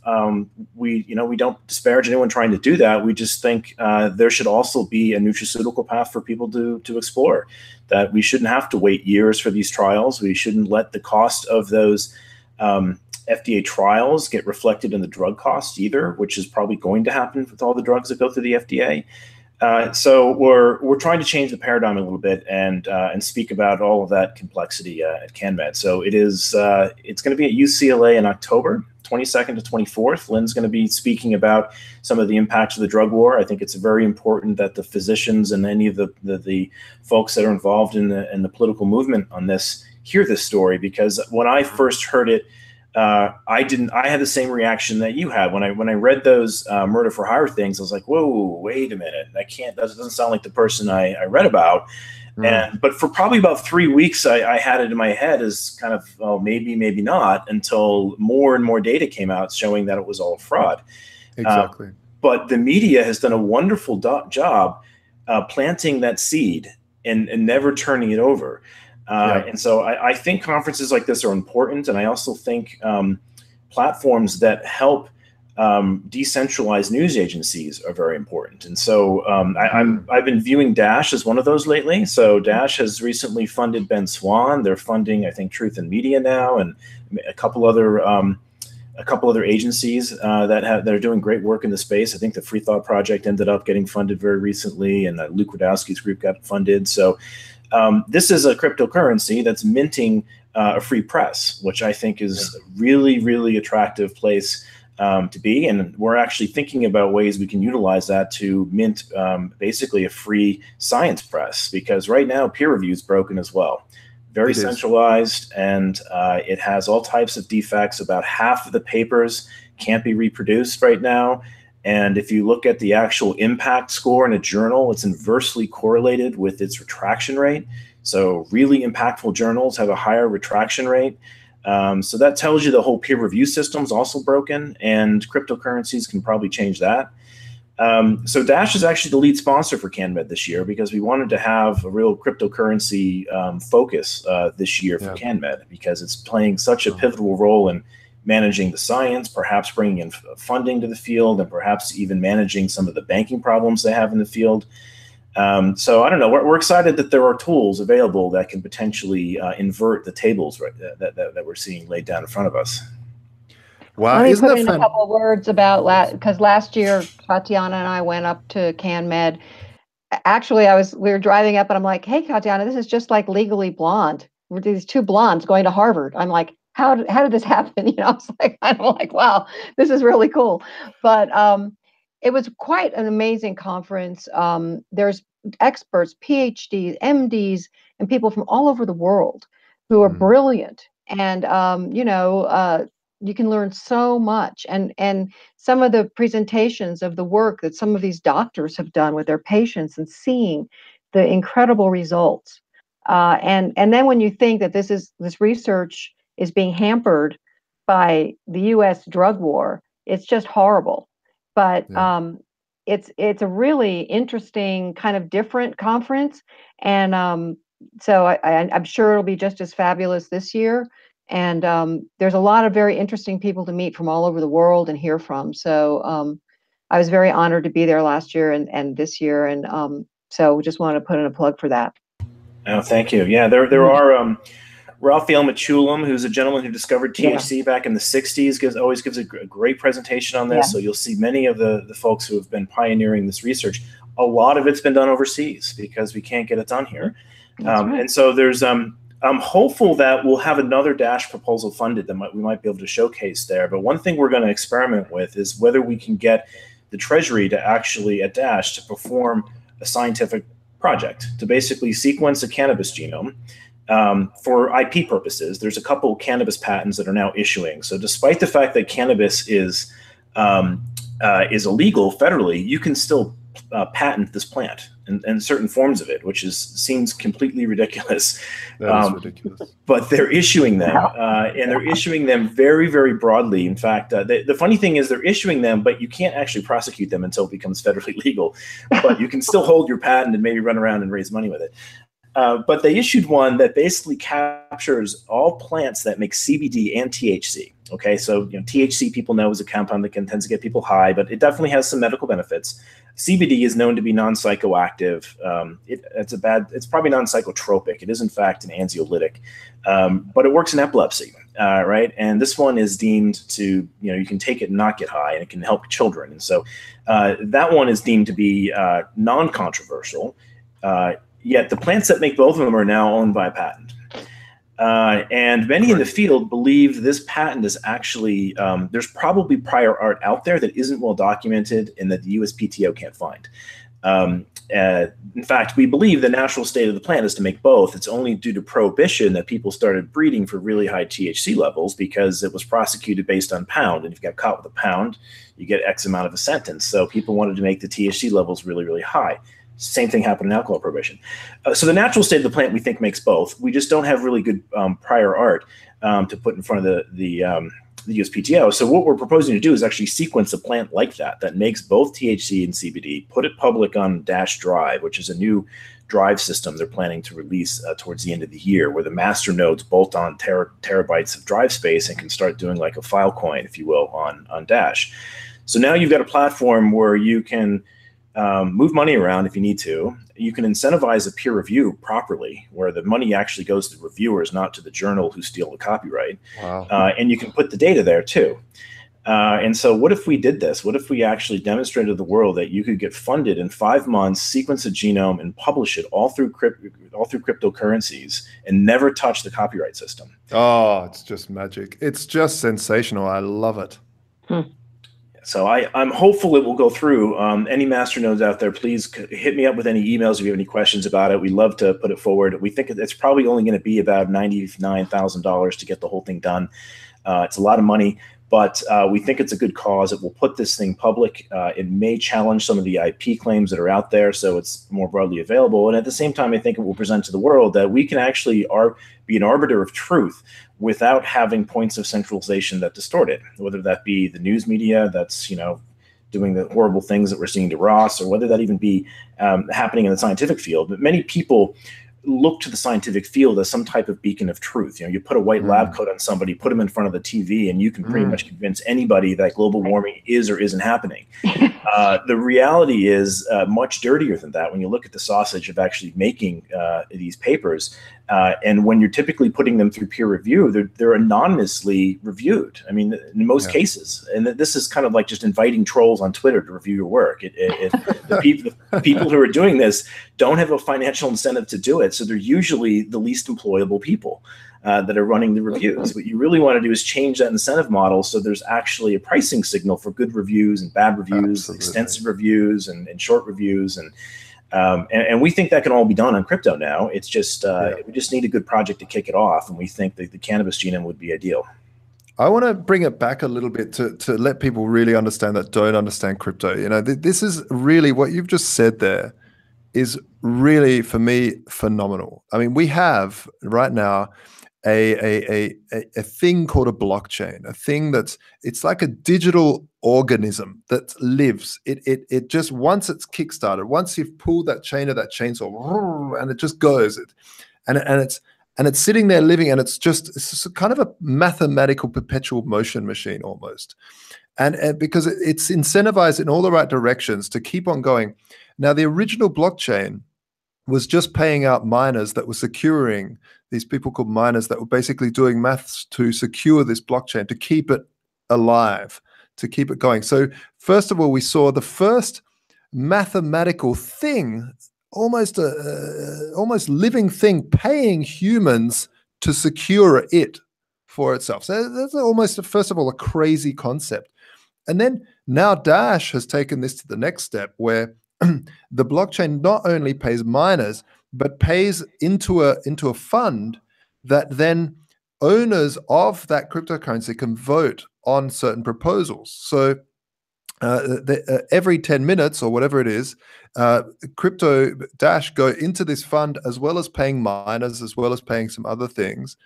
We don't disparage anyone trying to do that. We just think there should also be a nutraceutical path for people to explore, that we shouldn't have to wait years for these trials. We shouldn't let the cost of those FDA trials get reflected in the drug cost either, which is probably going to happen with all the drugs that go through the FDA. So we're trying to change the paradigm a little bit and speak about all of that complexity at CANMED. So it's going to be at UCLA in October 22nd to 24th. Lynn's going to be speaking about some of the impacts of the drug war. I think it's very important that the physicians and any of the folks that are involved in the political movement on this hear this story, because when I first heard it, I had the same reaction that you had when I read those murder for hire things. I was like, whoa, wait a minute, that doesn't sound like the person I read about. But for probably about 3 weeks, I had it in my head as kind of, oh, maybe, maybe not, until more and more data came out showing that it was all fraud.
Exactly.
But the media has done a wonderful job planting that seed and never turning it over. And so I think conferences like this are important. And I also think platforms that help decentralized news agencies are very important. And so I've been viewing Dash as one of those lately. So Dash has recently funded Ben Swan. They're funding, I think, Truth in Media now, and a couple other agencies that are doing great work in the space. I think the Free Thought Project ended up getting funded very recently, and Luke Rudowski's group got funded. So this is a cryptocurrency that's minting a free press, which I think is a really, really attractive place to be. And we're actually thinking about ways we can utilize that to mint basically a free science press, because right now peer review is broken as well. Very centralized, and it has all types of defects. About half of the papers can't be reproduced right now. And if you look at the actual impact score in a journal, it's inversely correlated with its retraction rate. So really impactful journals have a higher retraction rate. So that tells you the whole peer review system is also broken, and cryptocurrencies can probably change that. So Dash is actually the lead sponsor for CANMED this year, because we wanted to have a real cryptocurrency focus this year for CANMED, because it's playing such a pivotal role in managing the science, perhaps bringing in funding to the field, and perhaps even managing some of the banking problems they have in the field. So I don't know, we're excited that there are tools available that can potentially invert the tables that we're seeing laid down in front of us.
Wow.
Let me put in a couple of words about because last year Tatiana and I went up to CANMED. Actually, we were driving up and I'm like, hey, Tatiana, this is just like Legally Blonde. We're these two blondes going to Harvard. I'm like, how did this happen? You know, I was like, I'm like, wow, this is really cool. But it was quite an amazing conference. There's experts, PhDs, MDs, and people from all over the world who are brilliant. And, you can learn so much. And some of the presentations of the work that some of these doctors have done with their patients and seeing the incredible results. And then when you think that this research is being hampered by the U.S. drug war, it's just horrible. But it's a really interesting kind of different conference, and so I'm sure it'll be just as fabulous this year. And there's a lot of very interesting people to meet from all over the world and hear from. So I was very honored to be there last year and this year, and so just wanted to put in a plug for that.
Oh, thank you. Yeah, there are. Raphael Mechoulam, who's a gentleman who discovered THC back in the 60s, always gives a great presentation on this. So you'll see many of the folks who have been pioneering this research. A lot of it's been done overseas because we can't get it done here. And so there's I'm hopeful that we'll have another Dash proposal funded that we might be able to showcase there. But one thing we're going to experiment with is whether we can get the Treasury to actually, at Dash, to perform a scientific project to basically sequence a cannabis genome. For IP purposes. There's a couple cannabis patents that are now issuing. So despite the fact that cannabis is illegal federally, you can still patent this plant and certain forms of it, which seems completely ridiculous.
That is ridiculous.
But they're issuing them, and they're issuing them very, very broadly. In fact, the funny thing is they're issuing them, but you can't actually prosecute them until it becomes federally legal. But you can still hold your patent and maybe run around and raise money with it. But they issued one that basically captures all plants that make CBD and THC. Okay, so THC people know is a compound that tends to get people high, but it definitely has some medical benefits. CBD is known to be non-psychoactive. It's probably non-psychotropic. It is in fact an anxiolytic, but it works in epilepsy, right? And this one is deemed to, you can take it and not get high, and it can help children. And so that one is deemed to be non-controversial. Yet the plants that make both of them are now owned by a patent. And many in the field believe this patent is actually, there's probably prior art out there that isn't well documented and that the USPTO can't find. In fact, we believe the natural state of the plant is to make both. It's only due to prohibition that people started breeding for really high THC levels because it was prosecuted based on pound. And if you got caught with a pound, you get X amount of a sentence. So people wanted to make the THC levels really, really high. Same thing happened in alcohol prohibition. So the natural state of the plant, we think, makes both. We just don't have really good prior art to put in front of the USPTO. So what we're proposing to do is actually sequence a plant like that makes both THC and CBD, put it public on Dash Drive, which is a new drive system they're planning to release towards the end of the year, where the master nodes bolt on terabytes of drive space and can start doing like a Filecoin, if you will, on Dash. So now you've got a platform where you can move money around if you need to. You can incentivize a peer review properly, where the money actually goes to reviewers, not to the journal who steal the copyright.
Wow.
And you can put the data there too. And so what if we did this? What if we actually demonstrated to the world that you could get funded in 5 months, sequence a genome, and publish it all through cryptocurrencies and never touch the copyright system?
Oh, it's just magic. It's just sensational. I love it.
So I'm hopeful it will go through. Any master nodes out there, please hit me up with any emails if you have any questions about it. We'd love to put it forward. We think it's probably only going to be about $99,000 to get the whole thing done. It's a lot of money, but we think it's a good cause. It will put this thing public. It may challenge some of the IP claims that are out there, so it's more broadly available. And at the same time, I think it will present to the world that we can actually be an arbiter of truth without having points of centralization that distort it, whether that be the news media that's, doing the horrible things that we're seeing to Ross, or whether that even be happening in the scientific field. But many people look to the scientific field as some type of beacon of truth. You put a white lab coat on somebody, put them in front of the TV, and you can pretty much convince anybody that global warming is or isn't happening. The reality is much dirtier than that when you look at the sausage of actually making these papers. And when you're typically putting them through peer review, they're anonymously reviewed. I mean, in most cases. And this is kind of like just inviting trolls on Twitter to review your work. The people who are doing this don't have a financial incentive to do it. So they're usually the least employable people that are running the reviews. What you really want to do is change that incentive model so there's actually a pricing signal for good reviews and bad reviews, extensive reviews and short reviews. And we think that can all be done on crypto now. It's just we just need a good project to kick it off, and we think that the cannabis genome would be ideal.
I want to bring it back a little bit to let people really understand that don't understand crypto. This is really what you've just said there is really, for me, phenomenal. I mean, we have right now a thing called a blockchain, a thing it's like a digital organism that lives. It just, once it's kickstarted, once you've pulled that chain of that chainsaw, and it just goes, and it's sitting there living, and it's kind of a mathematical perpetual motion machine almost. And because it's incentivized in all the right directions to keep on going. Now, the original blockchain was just paying out miners that were securing, these people called miners that were basically doing maths to secure this blockchain, to keep it alive, to keep it going. So first of all, we saw the first mathematical thing, almost living thing, paying humans to secure it for itself. So that's almost, first of all, a crazy concept. And then now Dash has taken this to the next step, where the blockchain not only pays miners, but pays into a fund that then owners of that cryptocurrency can vote on certain proposals. So every 10 minutes or whatever it is, Crypto Dash go into this fund, as well as paying miners, as well as paying some other things.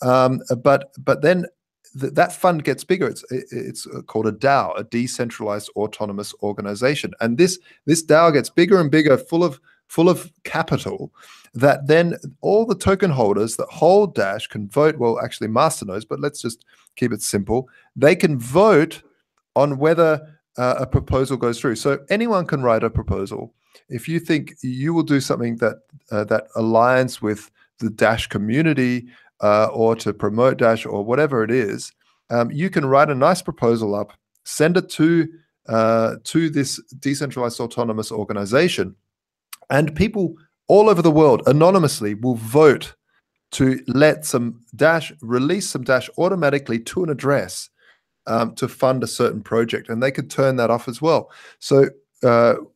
But then that fund gets bigger. It's called a DAO, a decentralized autonomous organization, and this DAO gets bigger and bigger, full of capital. That then all the token holders that hold Dash can vote. Well, actually, masternodes, but let's just keep it simple. They can vote on whether a proposal goes through. So anyone can write a proposal. If you think you will do something that aligns with the Dash community, or to promote Dash, or whatever it is, you can write a nice proposal up, send it to this decentralized autonomous organization, and people all over the world anonymously will vote to let some Dash, release some Dash automatically to an address to fund a certain project, and they could turn that off as well. So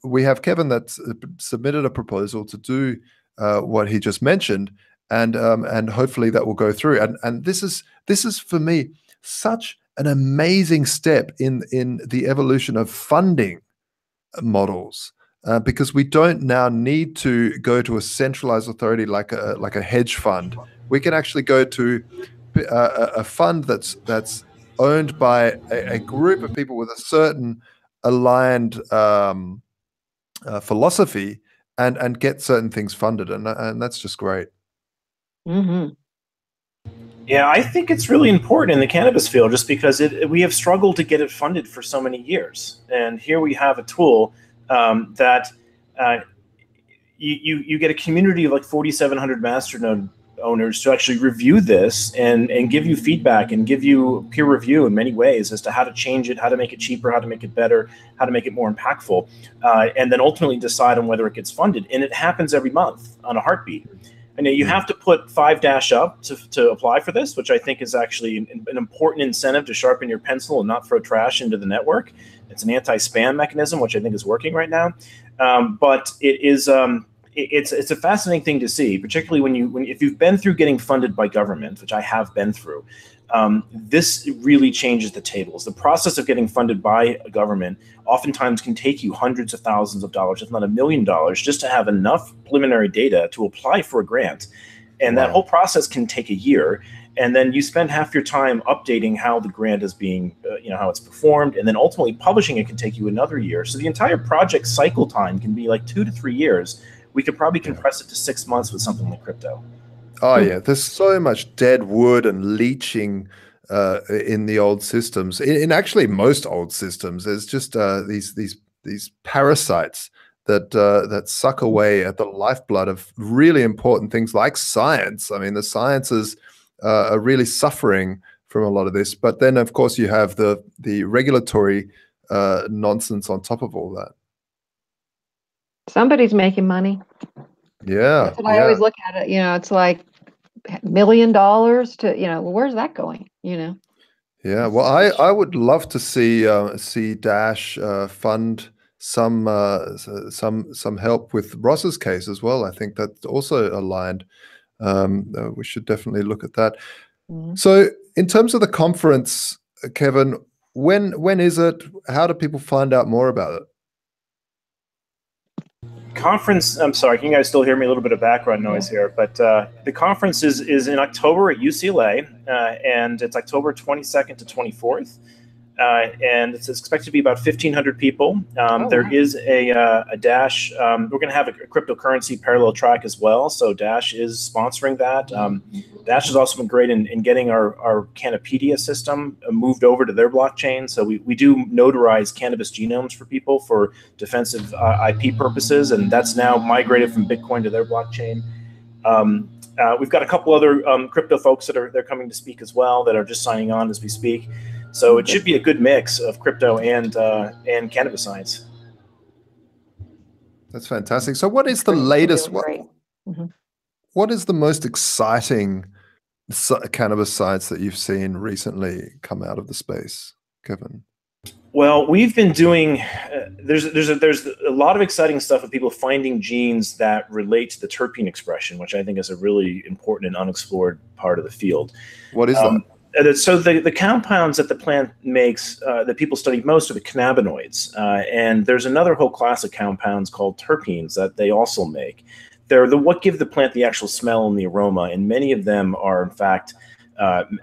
we have Kevin that's submitted a proposal to do what he just mentioned, and hopefully that will go through. And this is for me such an amazing step in the evolution of funding models because we don't now need to go to a centralized authority like a hedge fund. We can actually go to a fund that's owned by a group of people with a certain aligned philosophy and get certain things funded, and that's just great.
Mm-hmm.
Yeah, I think it's really important in the cannabis field just because we have struggled to get it funded for so many years. And here we have a tool that you get a community of like 4,700 masternode owners to actually review this and give you feedback and give you peer review in many ways as to how to change it, how to make it cheaper, how to make it better, how to make it more impactful, and then ultimately decide on whether it gets funded. And it happens every month on a heartbeat. And you have to put 5- up to apply for this, which I think is actually an important incentive to sharpen your pencil and not throw trash into the network. It's an anti-spam mechanism, which I think is working right now. But it is it's a fascinating thing to see, particularly if you've been through getting funded by government, which I have been through. This really changes the tables. The process of getting funded by a government oftentimes can take you hundreds of thousands of dollars, if not $1 million, just to have enough preliminary data to apply for a grant. And that whole process can take a year. And then you spend half your time updating how the grant is being, how it's performed. And then ultimately publishing it can take you another year. So the entire project cycle time can be like 2 to 3 years. We could probably compress it to 6 months with something like crypto.
Oh yeah, there's so much dead wood and leaching in the old systems. In actually most old systems, there's just these parasites that suck away at the lifeblood of really important things like science. I mean, the sciences are really suffering from a lot of this. But then, of course, you have the regulatory nonsense on top of all that.
Somebody's making money.
Yeah,
that's what I always look at it. It's like $1 million to well, where's that going?
Yeah, well, I would love to see Dash fund some help with Ross's case as well. I think that's also aligned. We should definitely look at that. Mm-hmm. So, in terms of the conference, Kevin, when is it? How do people find out more about it?
Conference, I'm sorry, can you guys still hear me? A little bit of background noise here, but the conference is in October at UCLA, and it's October 22nd to 24th, and it's expected to be about 1,500 people. There is a Dash, we're going to have a cryptocurrency parallel track as well, so Dash is sponsoring that. Dash has also been great in getting our Cannapedia system moved over to their blockchain. So we do notarize cannabis genomes for people for defensive IP purposes, and that's now migrated from Bitcoin to their blockchain. We've got a couple other crypto folks that they're coming to speak as well that are just signing on as we speak. So it should be a good mix of crypto and cannabis science.
That's fantastic. So what is the latest? What is the most exciting cannabis science that you've seen recently come out of the space, Kevin?
Well, we've been doing. There's a lot of exciting stuff with people finding genes that relate to the terpene expression, which I think is a really important and unexplored part of the field.
What is that?
So the compounds that the plant makes that people study most are the cannabinoids, and there's another whole class of compounds called terpenes that they also make. They're what give the plant the actual smell and the aroma, and many of them are in fact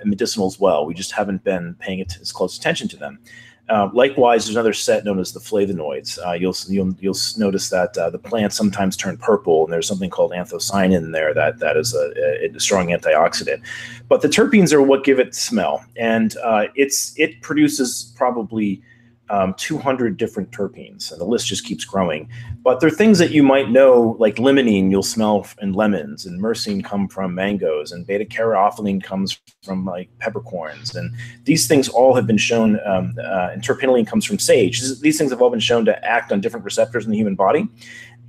medicinal as well. We just haven't been paying as close attention to them. Likewise, there's another set known as the flavonoids. You'll notice that the plants sometimes turn purple, and there's something called anthocyanin in there that is a strong antioxidant. But the terpenes are what give it smell, and it produces probably 200 different terpenes, and the list just keeps growing. But there are things that you might know, like limonene you'll smell in lemons, and myrcene come from mangoes, and beta-caryophyllene comes from like peppercorns, and these things all have been shown, and terpinolene comes from sage. These things have all been shown to act on different receptors in the human body.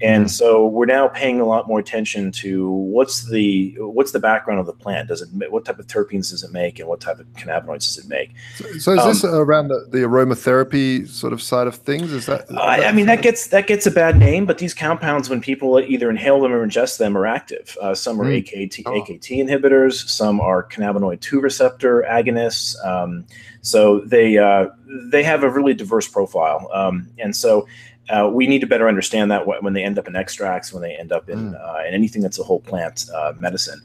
And so we're now paying a lot more attention to what's the background of the plant. What type of terpenes does it make, and what type of cannabinoids does it make?
So is this around the aromatherapy sort of side of things? Is that?
I mean, that gets a bad name, but these compounds, when people either inhale them or ingest them, are active. Some are AKT inhibitors. Some are cannabinoid 2 receptor agonists. So they have a really diverse profile, and so. We need to better understand that when they end up in extracts, when they end up in anything that's a whole plant medicine.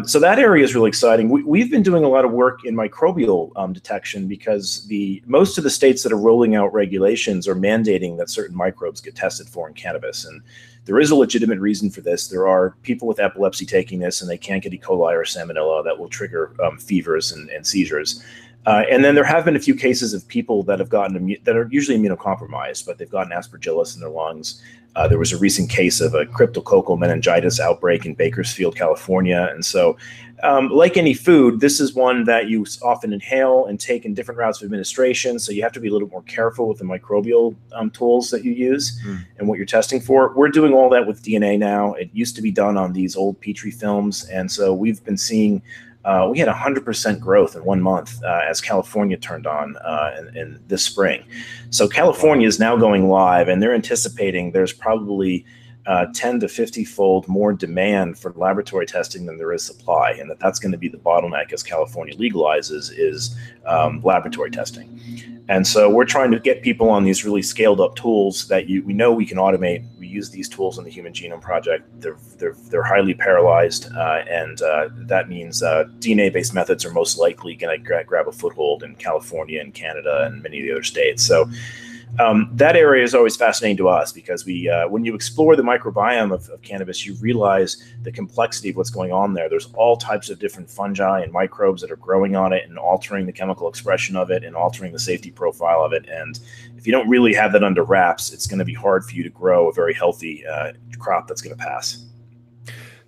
So that area is really exciting. We've been doing a lot of work in microbial detection because most of the states that are rolling out regulations are mandating that certain microbes get tested for in cannabis. And there is a legitimate reason for this. There are people with epilepsy taking this and they can't get E. coli or salmonella that will trigger fevers and seizures. And then there have been a few cases of people that have gotten that are usually immunocompromised, but they've gotten aspergillus in their lungs. There was a recent case of a cryptococcal meningitis outbreak in Bakersfield, California. And so like any food, this is one that you often inhale and take in different routes of administration. So you have to be a little more careful with the microbial tools that you use and what you're testing for. We're doing all that with DNA now. It used to be done on these old Petri films. And so we've been seeing we had 100% growth in 1 month as California turned on in this spring. So California is now going live, and they're anticipating there's probably 10 to 50-fold more demand for laboratory testing than there is supply, and that's going to be the bottleneck as California legalizes is laboratory testing. And so we're trying to get people on these really scaled up tools that we know we can automate. We use these tools in the Human Genome Project. They're highly parallelized, and that means DNA-based methods are most likely going to grab a foothold in California and Canada and many of the other states. So that area is always fascinating to us because when you explore the microbiome of cannabis, you realize the complexity of what's going on there. There's all types of different fungi and microbes that are growing on it and altering the chemical expression of it and altering the safety profile of it. And if you don't really have that under wraps, it's going to be hard for you to grow a very healthy crop that's going to pass.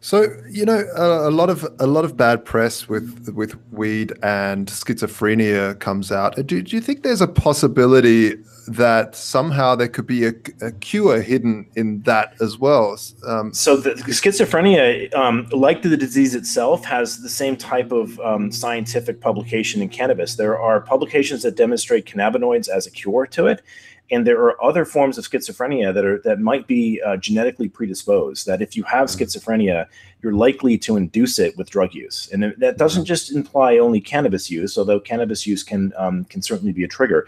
So, you know, a lot of bad press with weed and schizophrenia comes out. Do you think there's a possibility that somehow there could be a cure hidden in that as well?
So the schizophrenia, like the disease itself, has the same type of scientific publication in cannabis. There are publications that demonstrate cannabinoids as a cure to it. And there are other forms of schizophrenia that might be genetically predisposed, that if you have schizophrenia, you're likely to induce it with drug use. And that doesn't just imply only cannabis use, although cannabis use can certainly be a trigger.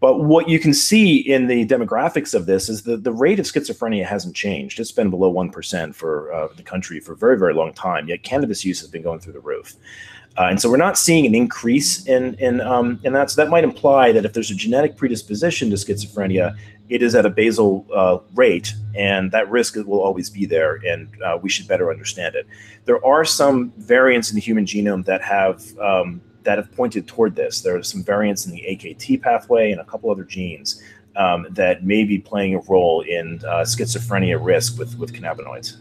But what you can see in the demographics of this is the rate of schizophrenia hasn't changed. It's been below 1% for the country for a very, very long time, yet cannabis use has been going through the roof. And so we're not seeing an increase in that. So that might imply that if there's a genetic predisposition to schizophrenia, it is at a basal rate, and that risk will always be there, and we should better understand it. There are some variants in the human genome that have pointed toward this. There are some variants in the AKT pathway and a couple other genes that may be playing a role in schizophrenia risk with cannabinoids.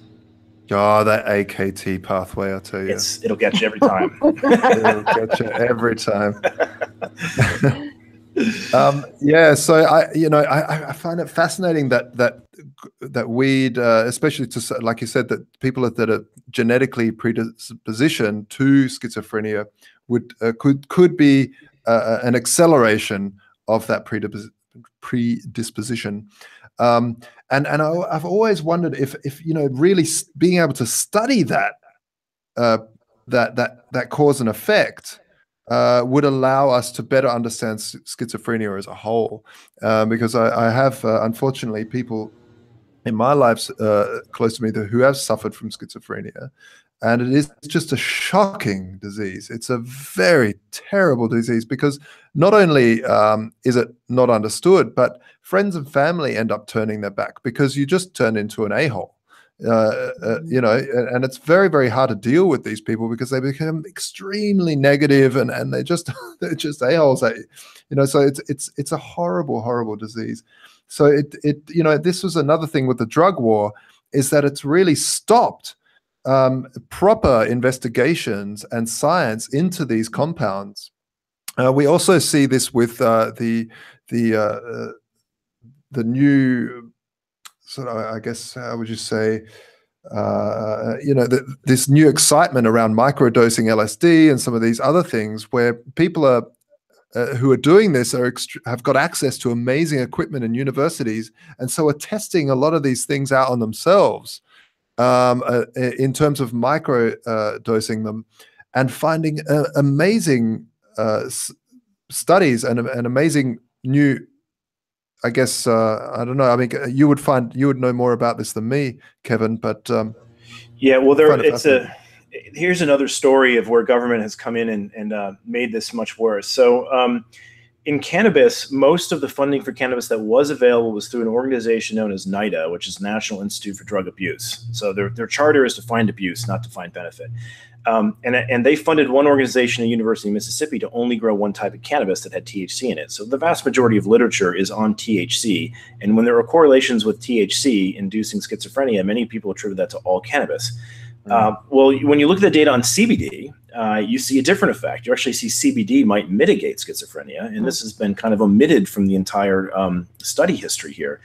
Oh, that AKT pathway, I tell you.
It'll get you every time.
It'll get you every time. Yeah, so I find it fascinating that weed, especially to, like you said, that people that are genetically predispositioned to schizophrenia could be an acceleration of that predisposition. And I've always wondered if really being able to study that cause and effect would allow us to better understand schizophrenia as a whole, because I have unfortunately people in my life close to me who have suffered from schizophrenia, and it is just a shocking disease. It's a very terrible disease because not only is it not understood, but friends and family end up turning their back because you just turn into an a-hole. And it's very, very hard to deal with these people because they become extremely negative and they're just a-holes. So it's a horrible, horrible disease. So this was another thing with the drug war, is that it's really stopped proper investigations and science into these compounds. We also see this with the new sort of, I guess, how would you say, this new excitement around microdosing LSD and some of these other things where people are who are doing this have got access to amazing equipment in universities, and so are testing a lot of these things out on themselves in terms of microdosing them and finding amazing studies and amazing new I guess I don't know. I mean, you would know more about this than me, Kevin. But
yeah, well, here's another story of where government has come in and made this much worse. So in cannabis, most of the funding for cannabis that was available was through an organization known as NIDA, which is National Institute for Drug Abuse. So their charter is to find abuse, not to find benefit. And they funded one organization at University of Mississippi to only grow one type of cannabis that had THC in it. So the vast majority of literature is on THC. And when there are correlations with THC inducing schizophrenia, many people attribute that to all cannabis. Well, when you look at the data on CBD, you see a different effect. You actually see CBD might mitigate schizophrenia. And this has been kind of omitted from the entire study history here.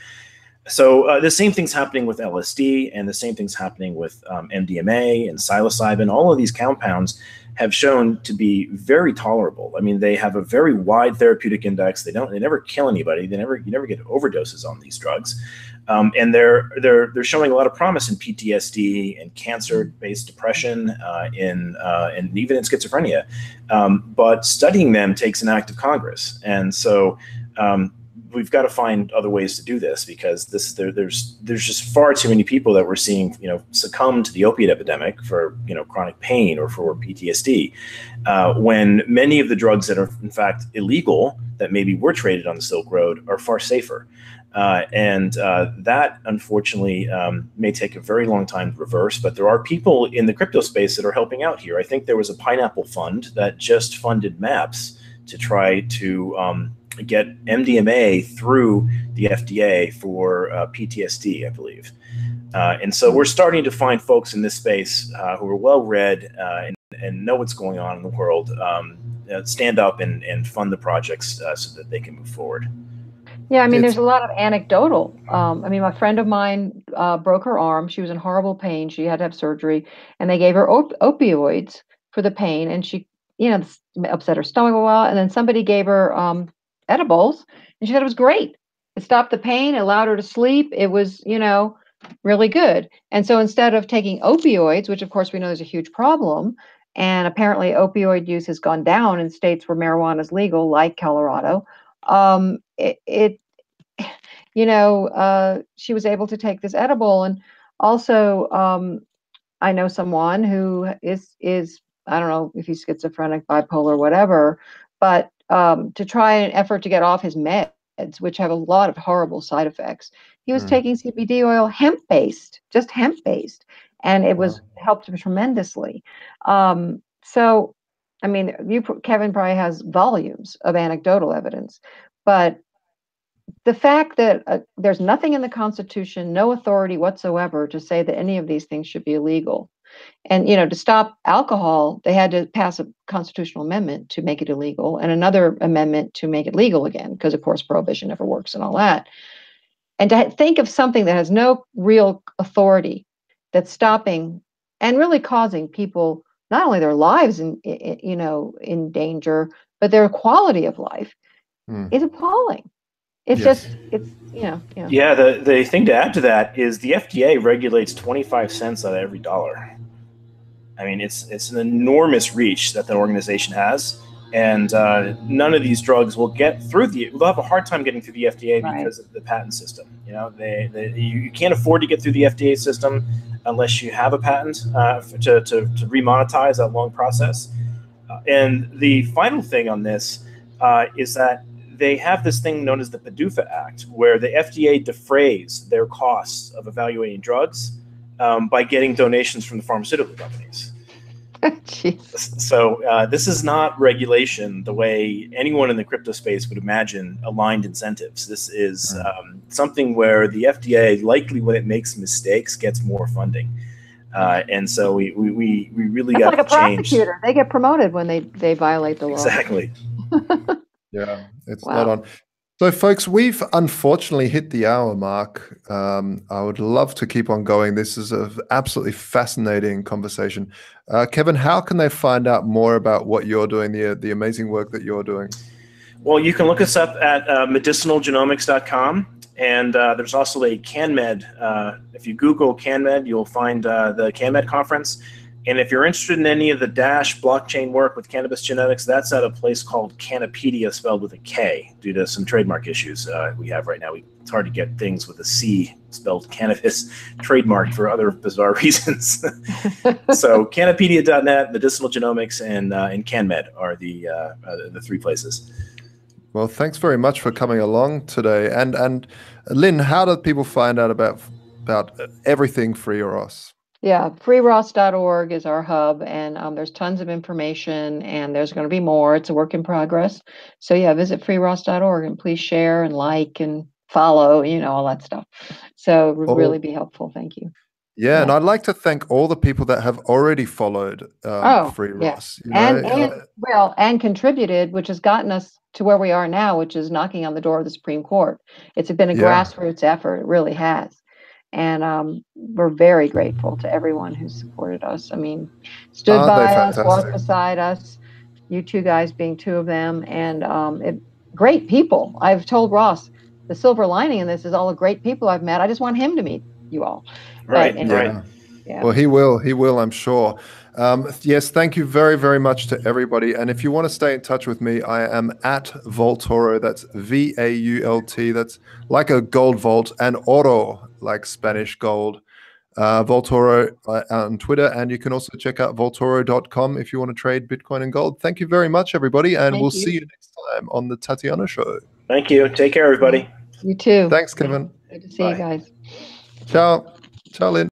So the same thing's happening with LSD, and the same thing's happening with MDMA and psilocybin. All of these compounds have shown to be very tolerable. I mean, they have a very wide therapeutic index. They never kill anybody. You never get overdoses on these drugs, and they're showing a lot of promise in PTSD and cancer-based depression, and even in schizophrenia. But studying them takes an act of Congress, and so. We've got to find other ways to do this, because there's just far too many people that we're seeing, succumb to the opiate epidemic for, chronic pain or for PTSD, when many of the drugs that are in fact illegal that maybe were traded on the Silk Road are far safer. And that unfortunately may take a very long time to reverse, but there are people in the crypto space that are helping out here. I think there was a Pineapple Fund that just funded MAPS to try to get MDMA through the FDA for PTSD, I believe. And so we're starting to find folks in this space who are well-read and know what's going on in the world, stand up and fund the projects so that they can move forward.
Yeah, I mean, there's a lot of anecdotal. I mean, a friend of mine broke her arm. She was in horrible pain. She had to have surgery, and they gave her opioids for the pain, and she, upset her stomach a while, and then somebody gave her edibles, and she said it was great. It stopped the pain, allowed her to sleep. It was, really good. And so instead of taking opioids, which of course we know is a huge problem, and apparently opioid use has gone down in states where marijuana is legal, like Colorado, she was able to take this edible. And also, I know someone who is I don't know if he's schizophrenic, bipolar, whatever, but to try an effort to get off his meds, which have a lot of horrible side effects. He was taking CBD oil, hemp-based, just hemp-based, and it was helped him tremendously. So, I mean, Kevin probably has volumes of anecdotal evidence, but the fact that there's nothing in the Constitution, no authority whatsoever to say that any of these things should be illegal. And, to stop alcohol, they had to pass a constitutional amendment to make it illegal, and another amendment to make it legal again, because, of course, prohibition never works and all that. And to think of something that has no real authority, that's stopping and really causing people not only their lives in danger, but their quality of life is appalling. It's Yeah,
the thing to add to that is the FDA regulates 25 cents out of every dollar. I mean, it's an enormous reach that the organization has, and none of these drugs will get through they'll have a hard time getting through the FDA because of the patent system. You can't afford to get through the FDA system unless you have a patent to remonetize that long process. And the final thing on this is that they have this thing known as the PDUFA Act, where the FDA defrays their costs of evaluating drugs by getting donations from the pharmaceutical companies. So this is not regulation the way anyone in the crypto space would imagine aligned incentives. This is something where the FDA, likely when it makes mistakes, gets more funding. And so we really got to change.
Prosecutor. They get promoted when they violate the law.
Exactly.
Yeah, it's not on. So, folks, we've unfortunately hit the hour mark. I would love to keep on going. This is an absolutely fascinating conversation. Kevin, how can they find out more about what you're doing, the amazing work that you're doing?
Well, you can look us up at medicinalgenomics.com. And there's also a CANMED. If you Google CANMED, you'll find the CANMED Conference. And if you're interested in any of the Dash blockchain work with cannabis genetics, that's at a place called Cannapedia, spelled with a K, due to some trademark issues we have right now. It's hard to get things with a C spelled cannabis trademarked for other bizarre reasons. So Cannapedia.net, Medicinal Genomics, and CanMed are the three places.
Well, thanks very much for coming along today. And Lynn, how do people find out about everything Free Ross?
Yeah, freeross.org is our hub, and there's tons of information, and there's going to be more. It's a work in progress. So yeah, visit freeross.org and please share and like and follow, all that stuff. So it would really be helpful. Thank you.
Yeah, and I'd like to thank all the people that have already followed Free Ross.
And contributed, which has gotten us to where we are now, which is knocking on the door of the Supreme Court. It's been a grassroots effort. It really has. And we're very grateful to everyone who supported us. I mean, stood by us, walked beside us, you two guys being two of them, and great people. I've told Ross, the silver lining in this is all the great people I've met. I just want him to meet you all.
Right,
right. Yeah. Well, he will, I'm sure. Yes, thank you very, very much to everybody. And if you want to stay in touch with me, I am at Vaultoro. That's VAULT. That's like a gold vault, and oro, like Spanish gold. Vaultoro on Twitter. And you can also check out vaultoro.com if you want to trade Bitcoin and gold. Thank you very much, everybody. And we'll see you next time on the Tatiana Show.
Thank you. Take care, everybody.
You too.
Thanks, Kevin.
Good to see you guys.
Ciao. Ciao, Lynn.